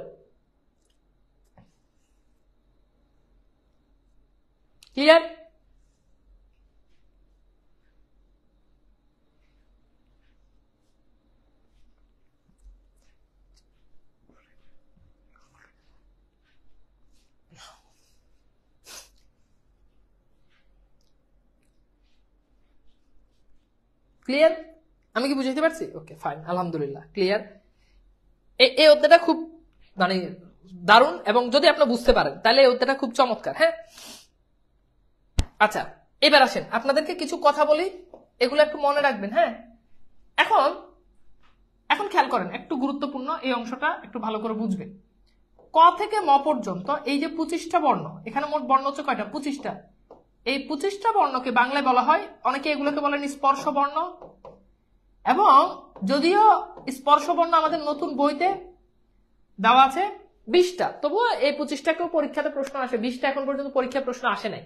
ক্লিয়ার? ক্লিয়ার? আমি কি বুঝাইতে পারছি? ওকে ফাইন, আলহামদুলিল্লাহ ক্লিয়ার। এই অধ্যায়টা খুব মানে দারুণ, এবং যদি আপনি বুঝতে পারেন তাহলে এই অধ্যায়টা খুব চমৎকার। হ্যাঁ, আচ্ছা এবার আসেন আপনাদেরকে কিছু কথা বলি, এগুলো একটু মনে রাখবেন। হ্যাঁ, এখন খেয়াল করেন, একটু গুরুত্বপূর্ণ এই অংশটা, একটু ভালো করে বুঝবেন। ক থেকে ম পর্যন্ত এই যে 25টা বর্ণ, এখানে মোট বর্ণ হচ্ছে কয়টা? 25টা। এই 25টা বর্ণকে বাংলায় বলা হয়, অনেকে এগুলোকে বলেন স্পর্শ বর্ণ। এবং যদিও স্পর্শ বর্ণ আমাদের নতুন বইতে দেওয়া আছে 20টা, তবুও এই 25টাকেও পরীক্ষাতে প্রশ্ন আসে। 20টা এখন পর্যন্ত পরীক্ষায় প্রশ্ন আসে নাই।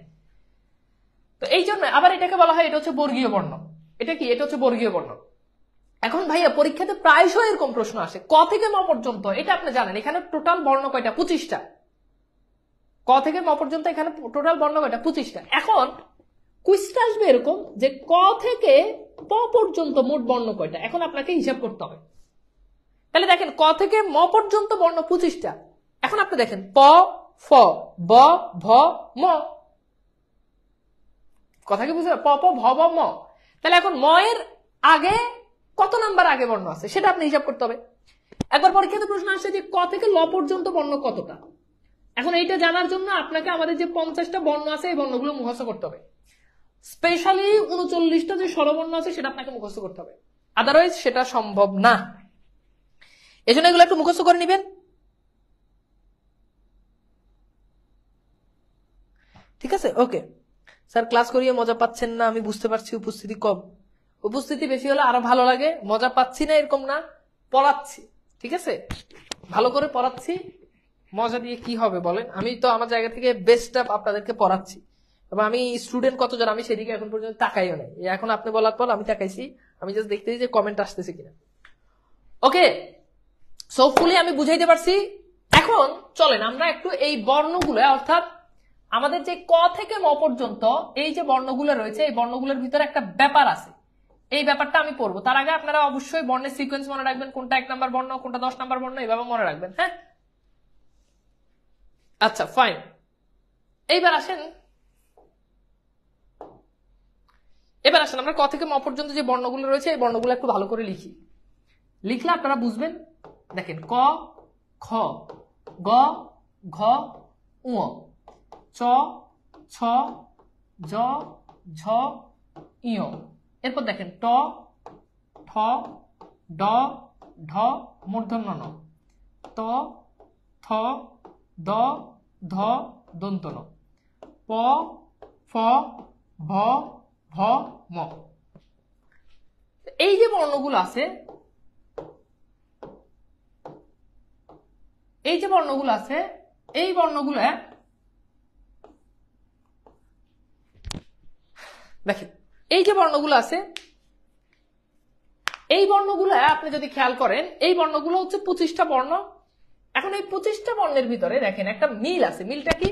তো এই জন্য আবার এটাকে বলা হয় এটা হচ্ছে বর্গীয় বর্ণ। এটা কি? এটা হচ্ছে বর্গীয় বর্ণ। এখন ভাইয়া পরীক্ষাতে প্রায়শই এরকম প্রশ্ন আসে, ক থেকে ম পর্যন্ত, এটা আপনি জানেন এখানে টোটাল বর্ণ কয়টা? 25টা। ক থেকে ম পর্যন্ত এখানে টোটাল বর্ণ কয়টা? 25টা। এখন কুইজটা আসবে এরকম যে ক থেকে প পর্যন্ত মোট বর্ণ কয়টা, এখন আপনাকে হিসাব করতে হবে। তাহলে দেখেন ক থেকে ম পর্যন্ত বর্ণ 25টা। এখন আপনি দেখেন প, ফ, ব, ভ, ম, কথা কি বুঝলেন? প, ভ, ব, ম। তাহলে এখন ম এর আগে কত নাম্বার আগে বর্ণ আছে সেটা আপনি হিসাব করতে হবে। একবার পরীক্ষাতে প্রশ্ন আসছে যে ক থেকে ল পর্যন্ত বর্ণ কতটা। এখন এইটা জানার জন্য আপনাকে আমাদের যে 50টা বর্ণ আছে এই বর্ণগুলো মুখস্থ করতে হবে। স্পেশালি 39টা যে স্বরবর্ণ আছে সেটা আপনাকে মুখস্থ করতে হবে, আদারওয়াইজ সেটা সম্ভব না। এই জন্য এগুলো একটু মুখস্থ করে নিবেন। ঠিক আছে? ওকে স্যার, ক্লাস করিয়ে মজা পাচ্ছেন না, আমি বুঝতে পারছি, উপস্থিতি কম। উপস্থিতি বেশি হলে আরো ভালো লাগে। মজা পাচ্ছি না এরকম না, পড়াচ্ছি, ঠিক আছে, ভালো করে পড়াচ্ছি। মজা দিয়ে কি হবে বলেন? আমি তো আমার জায়গা থেকে বেস্ট আপনাদেরকে পড়াচ্ছি, এবং আমি স্টুডেন্ট কতজন আমি সেদিকে এখন পর্যন্ত তাকাইও নাই। এখন আপনি বলার পর আমি তাকাইছি, আমি জাস্ট দেখতেছি যে কমেন্ট আসতেছে কিনা। ওকে, সো ফুলি আমি বুঝাইতে পারছি। এখন চলেন আমরা একটু এই বর্ণগুলো, অর্থাৎ আমাদের যে ক থেকে ম পর্যন্ত এই যে বর্ণগুলো রয়েছে, এই বর্ণগুলোর ভিতরে একটা ব্যাপার আছে, এই ব্যাপারটা আমি পড়বো। তার আগে আপনারা অবশ্যই বর্ণের সিকোয়েন্স মনে রাখবেন, কোনটা 1 নাম্বার বর্ণ, কোনটা 10 নাম্বার বর্ণ, এইভাবে মনে রাখবেন। হ্যাঁ, আচ্ছা ফাইন। এবার আসেন আমরা ক থেকে ম পর্যন্ত যে বর্ণগুলো রয়েছে এই বর্ণগুলো একটু ভালো করে লিখি। লিখলে আপনারা বুঝবেন। দেখেন ক, খ, গ, ঘ, উ, চ, ছ, জ, ঝ, ঞ। এরপর দেখেন ট, ঠ, ড, ঢ, মূর্ধন্য ণ, ত, থ, দ, ধ, দন্ত ন, প, ফ, ভ, ভ, ম। এই যে বর্ণগুলো আছে, এই বর্ণগুলো দেখেন, এই যে বর্ণগুলো আছে, এই বর্ণগুলো আপনি যদি খেয়াল করেন, এই বর্ণগুলো হচ্ছে 25টা বর্ণ। এখন এই 25টা বর্ণের ভিতরে দেখেন একটা মিল আছে। মিলটা কি?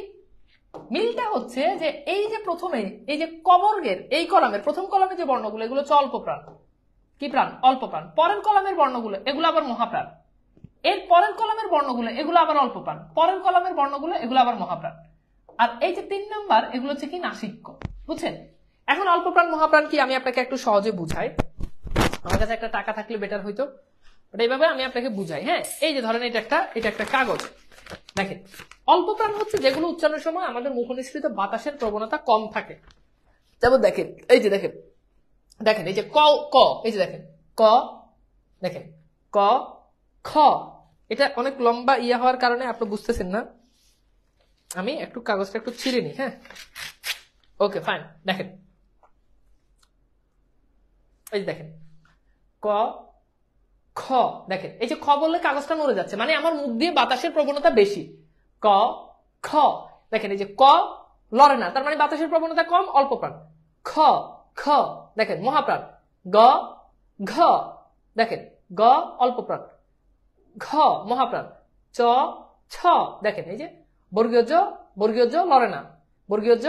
মিলটা হচ্ছে যে এই যে প্রথমে এই যে কবর্গের এই কলামের প্রথম কলামে যে বর্ণগুলো, এগুলো হচ্ছে অল্প প্রাণ। কি প্রাণ? অল্প প্রাণ। পরের কলামের বর্ণগুলো এগুলো আবার মহাপ্রাণ। এর পরের কলামের বর্ণগুলো এগুলো আবার অল্প প্রাণ। পরের কলামের বর্ণগুলো এগুলো আবার মহাপ্রাণ। আর এই যে 3 নাম্বার এগুলো হচ্ছে কি নাসিক্য। বুঝছেন? এখন অল্প প্রাণ মহাপ্রাণ কি আমি আপনাকে একটু সহজে বুঝাই। আমার কাছে একটা টাকা থাকলে বেটার হইতো, এইভাবে আমি আপনাকে বুঝাই। হ্যাঁ, এই যে ধরেন এটা একটা কাগজ। দেখেন, অল্প প্রাণ হচ্ছে যেগুলো উচ্চারণের সময় আমাদের মুখনিসৃত বাতাসের প্রবণতা কম থাকে। যেমন দেখেন, এই যে দেখেন এই যে ক ক, এই যে দেখেন ক, দেখেন ক খ। এটা অনেক লম্বা ইয়া হওয়ার কারণে আপনি বুঝতেছেন না। আমি একটু কাগজটা একটু ছিঁড়ে নিই। হ্যাঁ, ওকে ফাইন। দেখেন, এই যে দেখেন ক খ। দেখেন এই যে খ বললে কাগজটা নড়ে যাচ্ছে, মানে আমার মুখ দিয়ে বাতাসের প্রবণতা বেশি। ক খ। দেখেন এই যে ক লড়ে না, তার মানে বাতাসের প্রবণতা কম, অল্প প্রাণ। খ খ, দেখেন মহাপ্রাণ। গ ঘ, দেখেন গ অল্প প্রাণ, ঘ মহাপ্রাণ। চ ছ, দেখেন এই যে বর্গীয় জ লড়ে না, বর্গীয় ঝ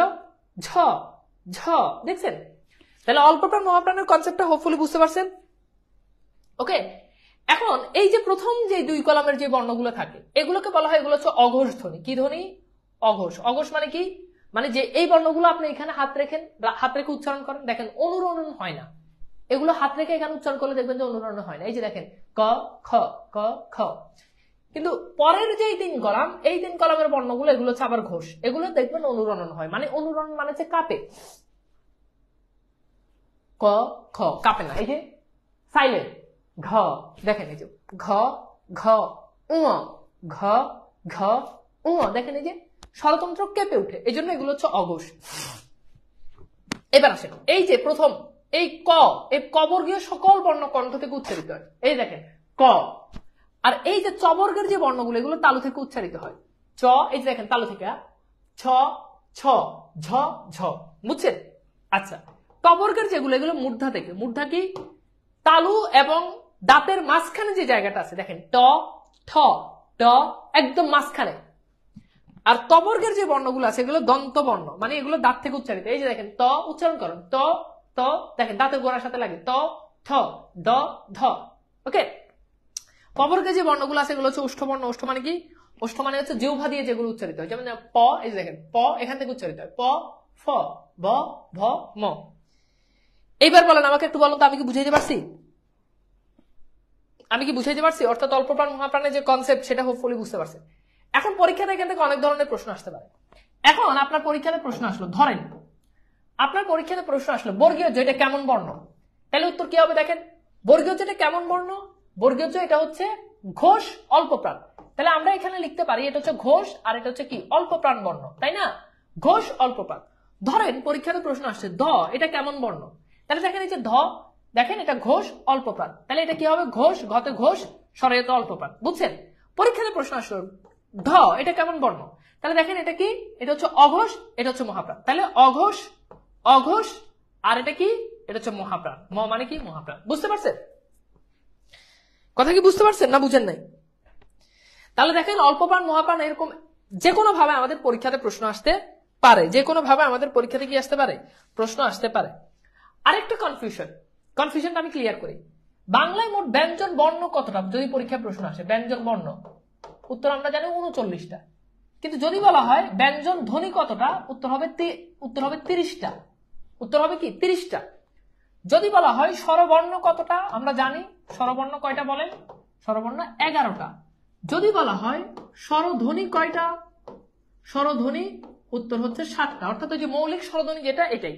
ঝ। দেখছেন? তাহলে অল্প প্রাণ মহাপ্রাণের কনসেপ্টটা হোপফুলি বুঝতে পারছেন। ওকে, এখন এই যে প্রথম যে 2 কলামের যে বর্ণগুলো থাকে এগুলোকে বলা হয়, এগুলো হচ্ছে অঘোষ ধ্বনি। কি ধ্বনি? অঘোষ। অঘোষ মানে কি? মানে যে এই বর্ণগুলো আপনি এখানে হাত রেখে উচ্চারণ করেন, দেখেন অনুরণন হয় না। এগুলো হাত রেখে এখানে উচ্চারণ করলে দেখবেন যে অনুরণন হয় না। এই যে দেখেন ক খ ক খ। কিন্তু পরের যে 3 কলাম, এই 3 কলামের বর্ণগুলো এগুলো হচ্ছে আবার ঘোষ। এগুলো দেখবেন অনুরণন হয়। মানে অনুরণন মানে হচ্ছে কাঁপে। ক খ কাঁপে না। এই যে সাইলেন্ট। ঘ, দেখেন এই যে ঘ ঘ উ, ঘ ঘ উ, দেখেন এই যে স্বরতন্ত্র কেঁপে উঠে, এই জন্য এগুলো হচ্ছে অঘোষ। এবার আসেন, এই যে প্রথম এই ক, এই কবর্গীয় সকল বর্ণ কণ্ঠ থেকে উচ্চারিত হয়। এই দেখেন ক। আর এই যে চবর্গের যে বর্ণগুলো এগুলো তালু থেকে উচ্চারিত হয়। চ, এই যে দেখেন তালু থেকে, ছ ছ, ঝ ঝ। বুঝছেন? আচ্ছা, টবর্গের যেগুলো এগুলো মূর্ধা থেকে। মূর্ধা কি? তালু এবং দাঁতের মাঝখানে যে জায়গাটা আছে, দেখেন ট ঠ ট, একদম মাঝখানে। আর তবর্গের যে বর্ণগুলো আছে এগুলো দন্ত বর্ণ, মানে এগুলো দাঁত থেকে উচ্চারিত। এই যে দেখেন ত, উচ্চারণ করেন ত ত, দেখেন দাঁতের গোড়ার সাথে লাগে ত থ দ ধ। ওকে, পবর্গের যে বর্ণগুলো আছে এগুলো হচ্ছে ওষ্ঠবর্ণ। ওষ্ঠ মানে কি? ওষ্ঠ মানে হচ্ছে জিহ্বা দিয়ে যেগুলো উচ্চারিত হয়। যেমন প, এই যে দেখেন প এখান থেকে উচ্চারিত হয়। প ফ ব ভ ম। এইবার বলেন আমাকে একটু বলুন তো, আমি কি বুঝাইতে পারছি? অর্থাৎ অল্প প্রাণ মহাপ্রাণের যে কনসেপ্ট সেটা হোপফুলি বুঝতে পারছেন। এখন পরীক্ষাতে এখান থেকে অনেক ধরনের প্রশ্ন আসতে পারে। এখন আপনার পরীক্ষাতে প্রশ্ন আসলো, ধরেন আপনার পরীক্ষাতে প্রশ্ন আসলো বর্গীয় জ এটা কেমন বর্ণ, তাহলে উত্তর কি হবে? দেখেন বর্গীয় জ এটা কেমন বর্ণ, বর্গীয় জ এটা হচ্ছে ঘোষ অল্প প্রাণ। তাহলে আমরা এখানে লিখতে পারি এটা হচ্ছে ঘোষ আর এটা হচ্ছে কি অল্প প্রাণ বর্ণ, তাই না? ঘোষ অল্প প্রাণ। ধরেন পরীক্ষাতে প্রশ্ন আসছে ধ এটা কেমন বর্ণ, তাহলে দেখেন এই যে ধ, দেখেন এটা ঘোষ অল্প প্রাণ, তাহলে এটা কি হবে? ঘোষ, ঘতে ঘোষ, স্বরে অল্প প্রাণ। বুঝছেন? পরীক্ষাতে প্রশ্ন আসলো ঢ এটা কেমন বর্ণ, তাহলে দেখেন এটা কি? এটা হচ্ছে অঘোষ, এটা হচ্ছে মহাপ্রাণ। তাহলে অঘোষ অঘোষ আর এটা কি? এটা হচ্ছে মহাপ্রাণ। ম মানে কি? মহাপ্রাণ। বুঝতে পারছেন কথা? কি বুঝতে পারছেন না বুঝেন নাই? তাহলে দেখেন অল্প প্রাণ মহাপ্রাণ এরকম যে কোনো ভাবে আমাদের পরীক্ষাতে প্রশ্ন আসতে পারে। যে কোনো ভাবে আমাদের পরীক্ষাতে কি আসতে পারে? প্রশ্ন আসতে পারে। আরেকটা কনফিউশনটা আমি ক্লিয়ার করি। বাংলায় মোট ব্যঞ্জন বর্ণ কতটা যদি পরীক্ষায় প্রশ্ন আসে? ব্যঞ্জন বর্ণ উত্তর আমরা জানি 39টা। কিন্তু যদি বলা হয় ব্যঞ্জন ধ্বনি কতটা, উত্তর হবে 30টা। উত্তর হবে কি? 30টা। যদি বলা হয় স্বরবর্ণ কতটা, আমরা জানি স্বরবর্ণ কয়টা বলেন? স্বরবর্ণ 11টা। যদি বলা হয় স্বরধ্বনি কয়টা, স্বরধ্বনি উত্তর হচ্ছে 7টা, অর্থাৎ ওই যে মৌলিক স্বরধ্বনি যেটা এটাই।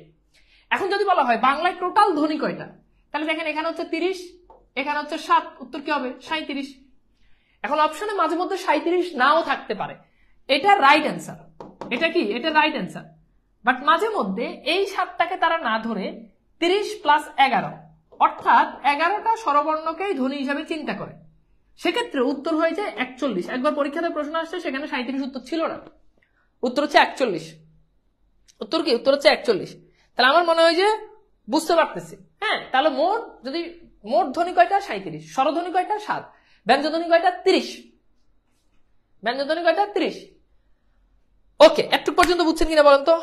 এখন যদি বলা হয় বাংলায় টোটাল ধ্বনি কয়টা, তাহলে দেখেন এখানে হচ্ছে 30, এখানে হচ্ছে 7, উত্তর কি হবে? 37। এখন অপশনে মাঝে মধ্যে 37 নাও থাকতে পারে, এটা রাইট অ্যান্সার। এটা কি? এটা রাইট অ্যান্সার। বাট মাঝে মধ্যে এই 7টাকে তারা না ধরে 30 + 11 অর্থাৎ 11টা স্বরবর্ণকেই ধ্বনি হিসাবে চিন্তা করে। সেক্ষেত্রে উত্তর হয়ে যায় 41। একবার পরীক্ষাতে প্রশ্ন আসছে সেখানে 37 উত্তর ছিল না, উত্তর হচ্ছে 41। উত্তর কি? উত্তর হচ্ছে 41। তাহলে আমার মনে হয় যে বুঝতে পারতেছি। হ্যাঁ, তাহলে মোট যদি মোট ধ্বনি কয়টা? 37। স্বরধ্বনি কয়টা? 7। ব্যঞ্জনধ্বনি কয়টা? 30। ব্যঞ্জনধ্বনি কয়টা? 30। ওকে, একটু পর্যন্ত বুঝছেন কিনা বলেন তো?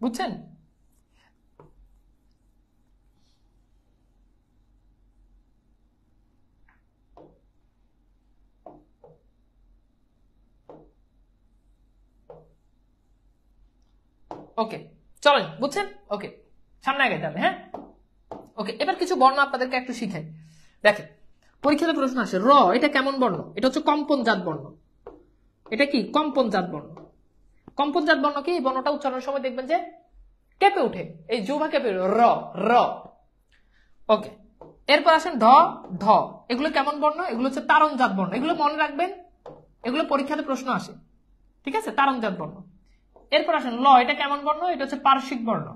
বুঝছেন? ওকে, চলেন, বুঝছেন? ওকে, সামনে আগাইতে হবে। হ্যাঁ, ওকে, এবার কিছু বর্ণ আপনাদেরকে একটু শিখাই। দেখেন, পরীক্ষাতে প্রশ্ন আসে র, এটা কেমন বর্ণ? এটা হচ্ছে কম্পনজাত বর্ণ। এটা কি? কম্পনজাত বর্ণ। কম্পনজাত বর্ণ কি? এই বর্ণটা উচ্চারণের সময় দেখবেন যে কেঁপে উঠে, এই জিহ্বা কেঁপে র র। ওকে, এরপর আসেন ঢ ঢ। এগুলো কেমন বর্ণ? এগুলো হচ্ছে তারণজাত বর্ণ। এগুলো মনে রাখবেন, এগুলো পরীক্ষাতে প্রশ্ন আসে। ঠিক আছে, তারণজাত বর্ণ। এরপর আসেন ল, এটা কেমন বর্ণ? এটা হচ্ছে পার্শ্বিক বর্ণ।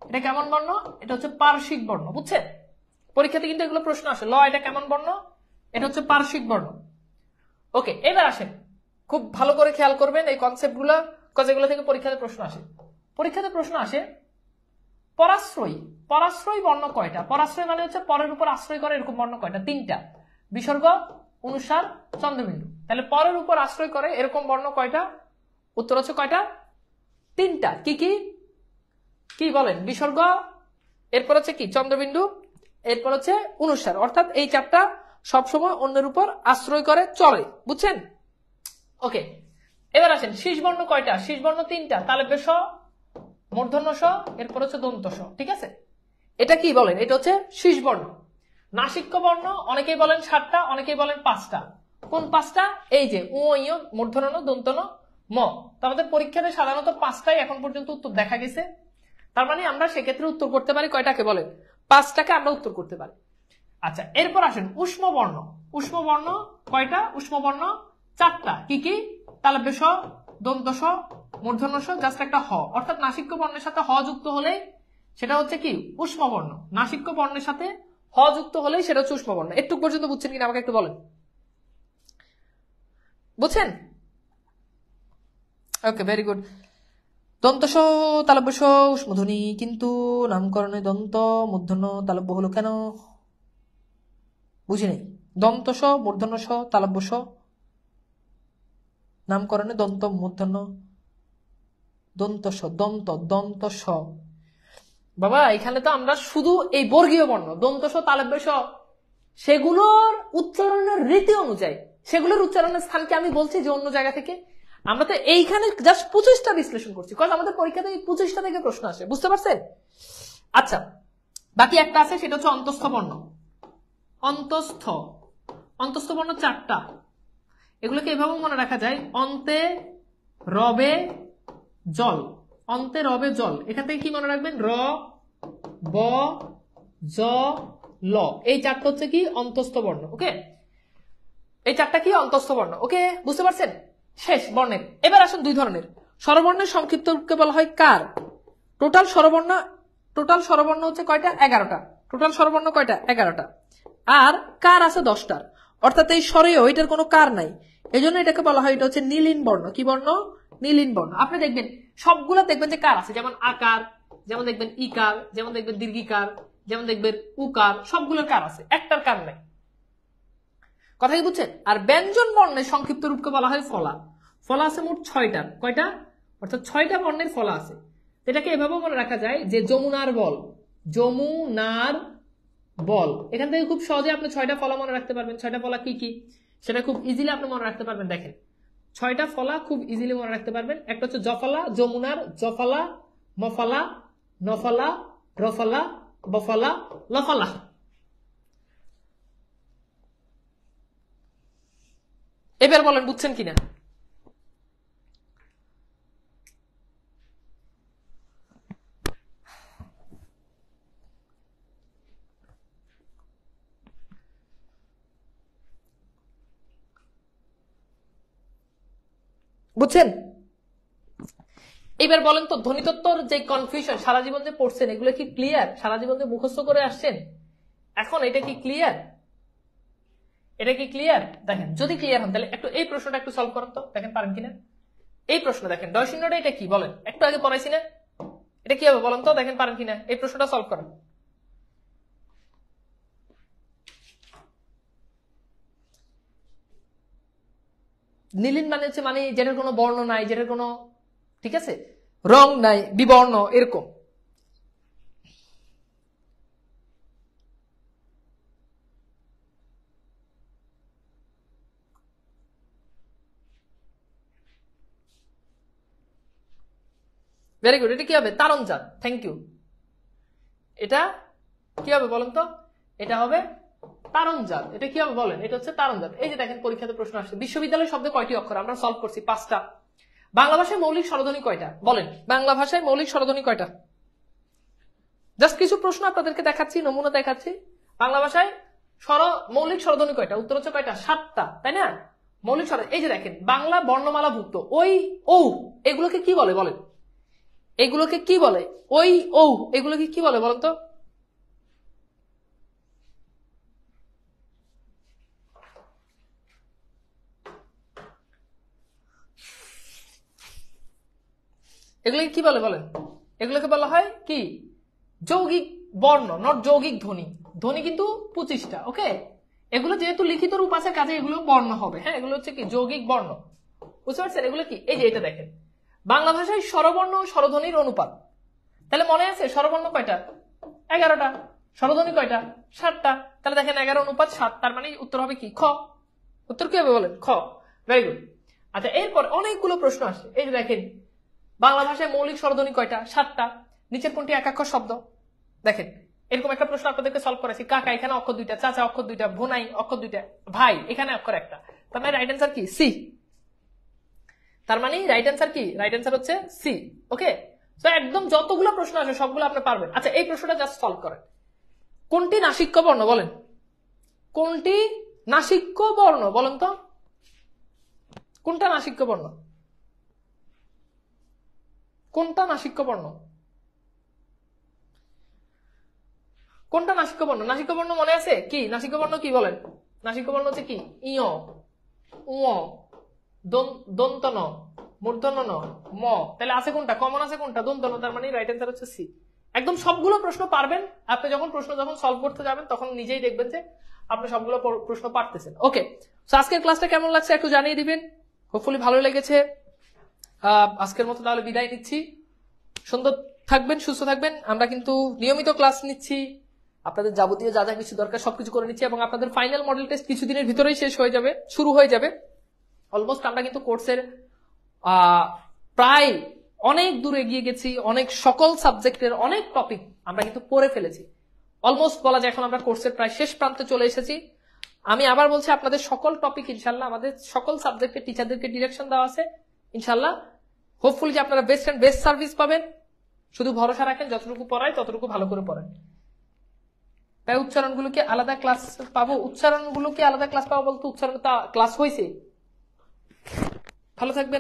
এটা কেমন বর্ণ? এটা হচ্ছে পার্শ্বিক বর্ণ। বুঝছেন? পরীক্ষাতে কিন্তু এগুলো প্রশ্ন আসে। ল, এটা কেমন বর্ণ? এটা হচ্ছে পার্শ্বিক বর্ণ। ওকে, এবার আসেন, খুব ভালো করে খেয়াল করবেন এই কনসেপ্টগুলো, যেগুলো থেকে পরীক্ষাতে প্রশ্ন আসে। পরীক্ষাতে প্রশ্ন আসে পরাশ্রয়ী। পরাশ্রয়ী বর্ণ কয়টা? পরাশ্রয় মানে হচ্ছে পরের উপর আশ্রয় করে, এরকম বর্ণ কয়টা? 3টা। বিসর্গ, অনুস্বার, চন্দ্রবিন্দু। তাহলে পরের উপর আশ্রয় করে এরকম বর্ণ কয়টা? উত্তর হচ্ছে কয়টা? 3টা। কি কি কি বলেন? বিসর্গ, এরপর হচ্ছে কি? চন্দ্রবিন্দু, এরপর হচ্ছে অনুস্বার। অর্থাৎ এই 4টা সবসময় অন্যের উপর আশ্রয় করে চলে। বুঝছেন? ওকে, এবার আসেন শীষ বর্ণ কয়টা? শীষ বর্ণ 3টা। তাহলে বেশ, মূর্ধন্য স, এরপর হচ্ছে দন্ত স। ঠিক আছে, এটা কি বলেন? এটা হচ্ছে শীষ বর্ণ। নাসিক্য বর্ণ অনেকেই বলেন 7টা, অনেকেই বলেন 5টা। কোন 5টা? এই যে উ, ই, মূর্ধন্য, দন্তন, ম। তো আমাদের পরীক্ষাতে সাধারণত 5টাই এখন পর্যন্ত উত্তর দেখা গেছে। তার মানে আমরা সেক্ষেত্রে উত্তর করতে পারি কয়টাকে? বলেন, 5টাকে আমরা উত্তর করতে পারি। আচ্ছা, এরপর আসেন উষ্ম বর্ণ। উষ্ম বর্ণ কয়টা? উষ্ম বর্ণ 4টা। কি কি? তালব্য স, দন্ত স, মূর্ধন্য স, জাস্ট একটা হ। অর্থাৎ নাসিক্য বর্ণের সাথে হ যুক্ত হলে সেটা হচ্ছে কি? উষ্ম বর্ণ। নাসিক্য বর্ণের সাথে হ যুক্ত হলেই সেটা হচ্ছে উষ্ম বর্ণ। একটু পর্যন্ত বুঝছেন কিনা আমাকে একটু বলেন। বুঝছেন? ওকে, ভেরি গুড। দন্ত স, তালব্য স, উষ্মধ্বনি, কিন্তু নামকরণে দন্ত মূর্ধন্য তালব্য হলো কেন? বুঝি নাই। দন্ত স, মূর্ধন্য স, তালব্য স, নামকরণে দন্ত মূর্ধন্য দন্ত স, দন্ত দন্ত স। বাবা, এখানে তো আমরা শুধু এই বর্গীয় বর্ণ দন্ত স, তালব্য স, সেগুলোর উচ্চারণের রীতি অনুযায়ী সেগুলোর উচ্চারণের স্থানকে আমি বলছি যে অন্য জায়গা থেকে। আমরা তো এইখানে জাস্ট 25টা বিশ্লেষণ করছি, কারণ আমাদের পরীক্ষাতে 25টা থেকে প্রশ্ন আসে। বুঝতে পারছেন? আচ্ছা, বাকি একটা আছে, সেটা হচ্ছে অন্তস্থ বর্ণ। অন্তস্থ, অন্তস্থ বর্ণ 4টা। এগুলোকে এভাবে মনে রাখা যায়, অন্তে রবে জল। অন্তে রবে জল, এখান থেকে কি মনে রাখবেন? র, ব, জ, ল। এই 4টা হচ্ছে কি? অন্তস্থ বর্ণ। ওকে, এই 4টা কি? অন্তস্থ বর্ণ। ওকে, বুঝতে পারছেন? শেষ বর্ণের। এবার আসুন 2 ধরনের স্বরবর্ণের সংক্ষিপ্ত রূপকে বলা হয় কার। টোটাল স্বরবর্ণ হচ্ছে কয়টা? 11টা। টোটাল স্বরবর্ণ কয়টা? 11টা। আর কার আছে 10টার। অর্থাৎ এই স্বরেও এটার কোনো কার নাই, এই জন্য এটাকে বলা হয়, এটা হচ্ছে নীলিন বর্ণ। কি বর্ণ? নীলিন বর্ণ। আপনি দেখবেন সবগুলো দেখবেন যে কার আছে, যেমন আকার, যেমন দেখবেন ইকার, যেমন দেখবেন দীর্ঘিকার, যেমন দেখবেন উকার, সবগুলোর কার আছে, একটার কার নাই। কথা কি বুঝছেন? আর ব্যঞ্জন বর্ণের সংক্ষিপ্ত রূপকে বলা হয় ফলা। ফলা আছে মোট 6টা। কয়টা? অর্থাৎ 6টা বর্ণের ফলা আছে। এটাকে এভাবে মনে রাখা যায় যে যমুনার বল, যমুনার বল। এখান থেকে খুব সহজে আপনি 6টা ফলা মনে রাখতে পারবেন। 6টা ফলা কি কি সেটা খুব ইজিলি আপনি মনে রাখতে পারবেন। দেখেন, 6টা ফলা খুব ইজিলি মনে রাখতে পারবেন। একটা হচ্ছে জফলা, যমুনার, জফলা, মফালা, নফালা, রফালা, বফালা, লফালা। এবার বলেন বুঝছেন কিনা? বুঝছেন? এবার বলেন তো ধ্বনিতত্ত্বর যে কনফিউশন সারা জীবন যে পড়ছেন এগুলো কি ক্লিয়ার? সারা জীবন যে মুখস্থ করে আসছেন এখন এটা কি ক্লিয়ার? এটা কি ক্লিয়ার? দেখেন যদি ক্লিয়ার হন তাহলে একটু এই প্রশ্নটা একটু সলভ করেন তো, দেখেন পারেন কিনা। এই প্রশ্ন দেখেন ডয়শূন্যটা এটা কি বলেন, একটু আগে পড়াইছি না, এটা কি হবে বলেন তো, দেখেন পারেন কিনা এই প্রশ্নটা সলভ করেন। নীলিন মানে হচ্ছে মানে যেটার কোনো বর্ণ নাই, যেটার কোনো ঠিক আছে রং নাই, বিবর্ণ এরকম। Very good. এটা কি হবে? তারণজাত। Thank you. এটা কি হবে বলেন তো? এটা হবে তারণজাত। এটা কি হবে বলেন? এটা হচ্ছে তারণজাত। এই যে দেখেন পরীক্ষাতে প্রশ্ন আসছে বিশ্ববিদ্যালয় শব্দে কয়টি অক্ষর? আমরা সলভ করছি 5টা। বাংলা ভাষায় মৌলিক স্বরধ্বনি কয়টা বলেন? বাংলা ভাষায় মৌলিক স্বরধ্বনি কয়টা? জাস্ট কিছু প্রশ্ন আপনাদেরকে দেখাচ্ছি, নমুনা দেখাচ্ছি। বাংলা ভাষায় মৌলিক স্বরধ্বনি কয়টা? উত্তর হচ্ছে কয়টা? 7টা, তাই না? মৌলিক স্বর এই যে দেখেন বাংলা বর্ণমালাভুক্ত ওই ও এগুলোকে কি বলে বলেন? এগুলোকে কি বলে? ওই ও এগুলোকে কি বলে বলেন তো? এগুলোকে কি বলে বলেন? এগুলোকে বলা হয় কি? যৌগিক বর্ণ, নট যৌগিক ধ্বনি। ধ্বনি কিন্তু 25টা। ওকে, এগুলো যেহেতু লিখিত রূপ আছে কাজে এগুলো বর্ণ হবে। হ্যাঁ, এগুলো হচ্ছে কি যৌগিক বর্ণ। বুঝতে পারছেন? এগুলো কি? এই যে এটা দেখেন বাংলা ভাষায় স্বরবর্ণ ও স্বরধ্বনির অনুপাত। তাহলে মনে আছে স্বরবর্ণ কয়টা? 11টা। স্বরধ্বনি কয়টা? 7টা। তাহলে দেখেন 11:7, তার মানে উত্তর হবে কি? খ। উত্তর কি হবে বলেন? খ। Very good. আচ্ছা, এরপর অনেকগুলো প্রশ্ন আসছে। এই যে দেখেন বাংলা ভাষায় মৌলিক স্বরধ্বনি কয়টা? 7টা। নিচের কোনটি একাক্ষর শব্দ? দেখেন এরকম একটা প্রশ্ন আপনাদেরকে সলভ করেছি। কাকা এখানে অক্ষর 2টা, চাচা অক্ষর 2টা, ভোনাই অক্ষর 2টা, ভাই এখানে অক্ষর 1টা। তার মানে রাইট অ্যান্সার কি? সি। তার মানে রাইট অ্যান্সার কি? রাইট অ্যান্সার হচ্ছে সি। ওকে, তো একদম যতগুলো প্রশ্ন আসে সবগুলো আপনি পারবেন। আচ্ছা, এই প্রশ্নটা জাস্ট সলভ করেন। কোনটি নাসিক্য বর্ণ বলেন? কোনটি নাসিক্য বর্ণ বলেন তো? কোনটা নাসিক্য বর্ণ? কোনটা নাসিক্য বর্ণ? কোনটা নাসিক্য বর্ণ? নাসিক্য বর্ণ মনে আছে কি? নাসিক্য বর্ণ কি বলেন? নাসিক্য বর্ণ হচ্ছে কি? ইয়, উ, দন্ত ন, মূর্ধন্য ন, ম। তাহলে আছে কোনটা? কমন আছে কোনটা? দন্ত ন। তার মানে রাইট অ্যান্সার হচ্ছে সি। একদম সবগুলো প্রশ্ন পারবেন আপনি। যখন সলভ করতে যাবেন তখন নিজেই দেখবেন যে আপনি সবগুলো প্রশ্ন পারতেছেন। ওকে, তো আজকের ক্লাসটা কেমন লাগছে একটু জানিয়ে দিবেন। হোপফুলি ভালো লেগেছে। আজকের মতো তাহলে বিদায় নিচ্ছি। সুন্দর থাকবেন, সুস্থ থাকবেন। আমরা কিন্তু নিয়মিত ক্লাস নিচ্ছি, আপনাদের যাবতীয় যা যা কিছু দরকার সবকিছু করে নিচ্ছি এবং আপনাদের ফাইনাল মডেল টেস্ট কিছুদিনের ভিতরেই শুরু হয়ে যাবে। অলমোস্ট আমরা কিন্তু কোর্সের প্রায় অনেক দূর এগিয়ে গেছি। অনেক সকল সাবজেক্টের অনেক টপিক আমরা কিন্তু পড়ে ফেলেছি। অলমোস্ট বলা যায় এখন আমরা কোর্সের প্রায় শেষ প্রান্তে চলে এসেছি। আমি আবার বলছি আপনাদের সকল টপিক ইনশাল্লাহ আমাদের সকল সাবজেক্টের টিচারদেরকে ডিরেকশন দেওয়া আছে ইনশাল্লাহ। হোপফুলি যে আপনারা বেস্ট অ্যান্ড বেস্ট সার্ভিস পাবেন। শুধু ভরসা রাখেন, যতটুকু পড়ায় ততটুকু ভালো করে পড়েন। তাই উচ্চারণগুলোকে আলাদা ক্লাস পাবো, উচ্চারণগুলোকে আলাদা ক্লাস পাবো বলতে উচ্চারণ ক্লাস হয়েছে। ভালো থাকবেন।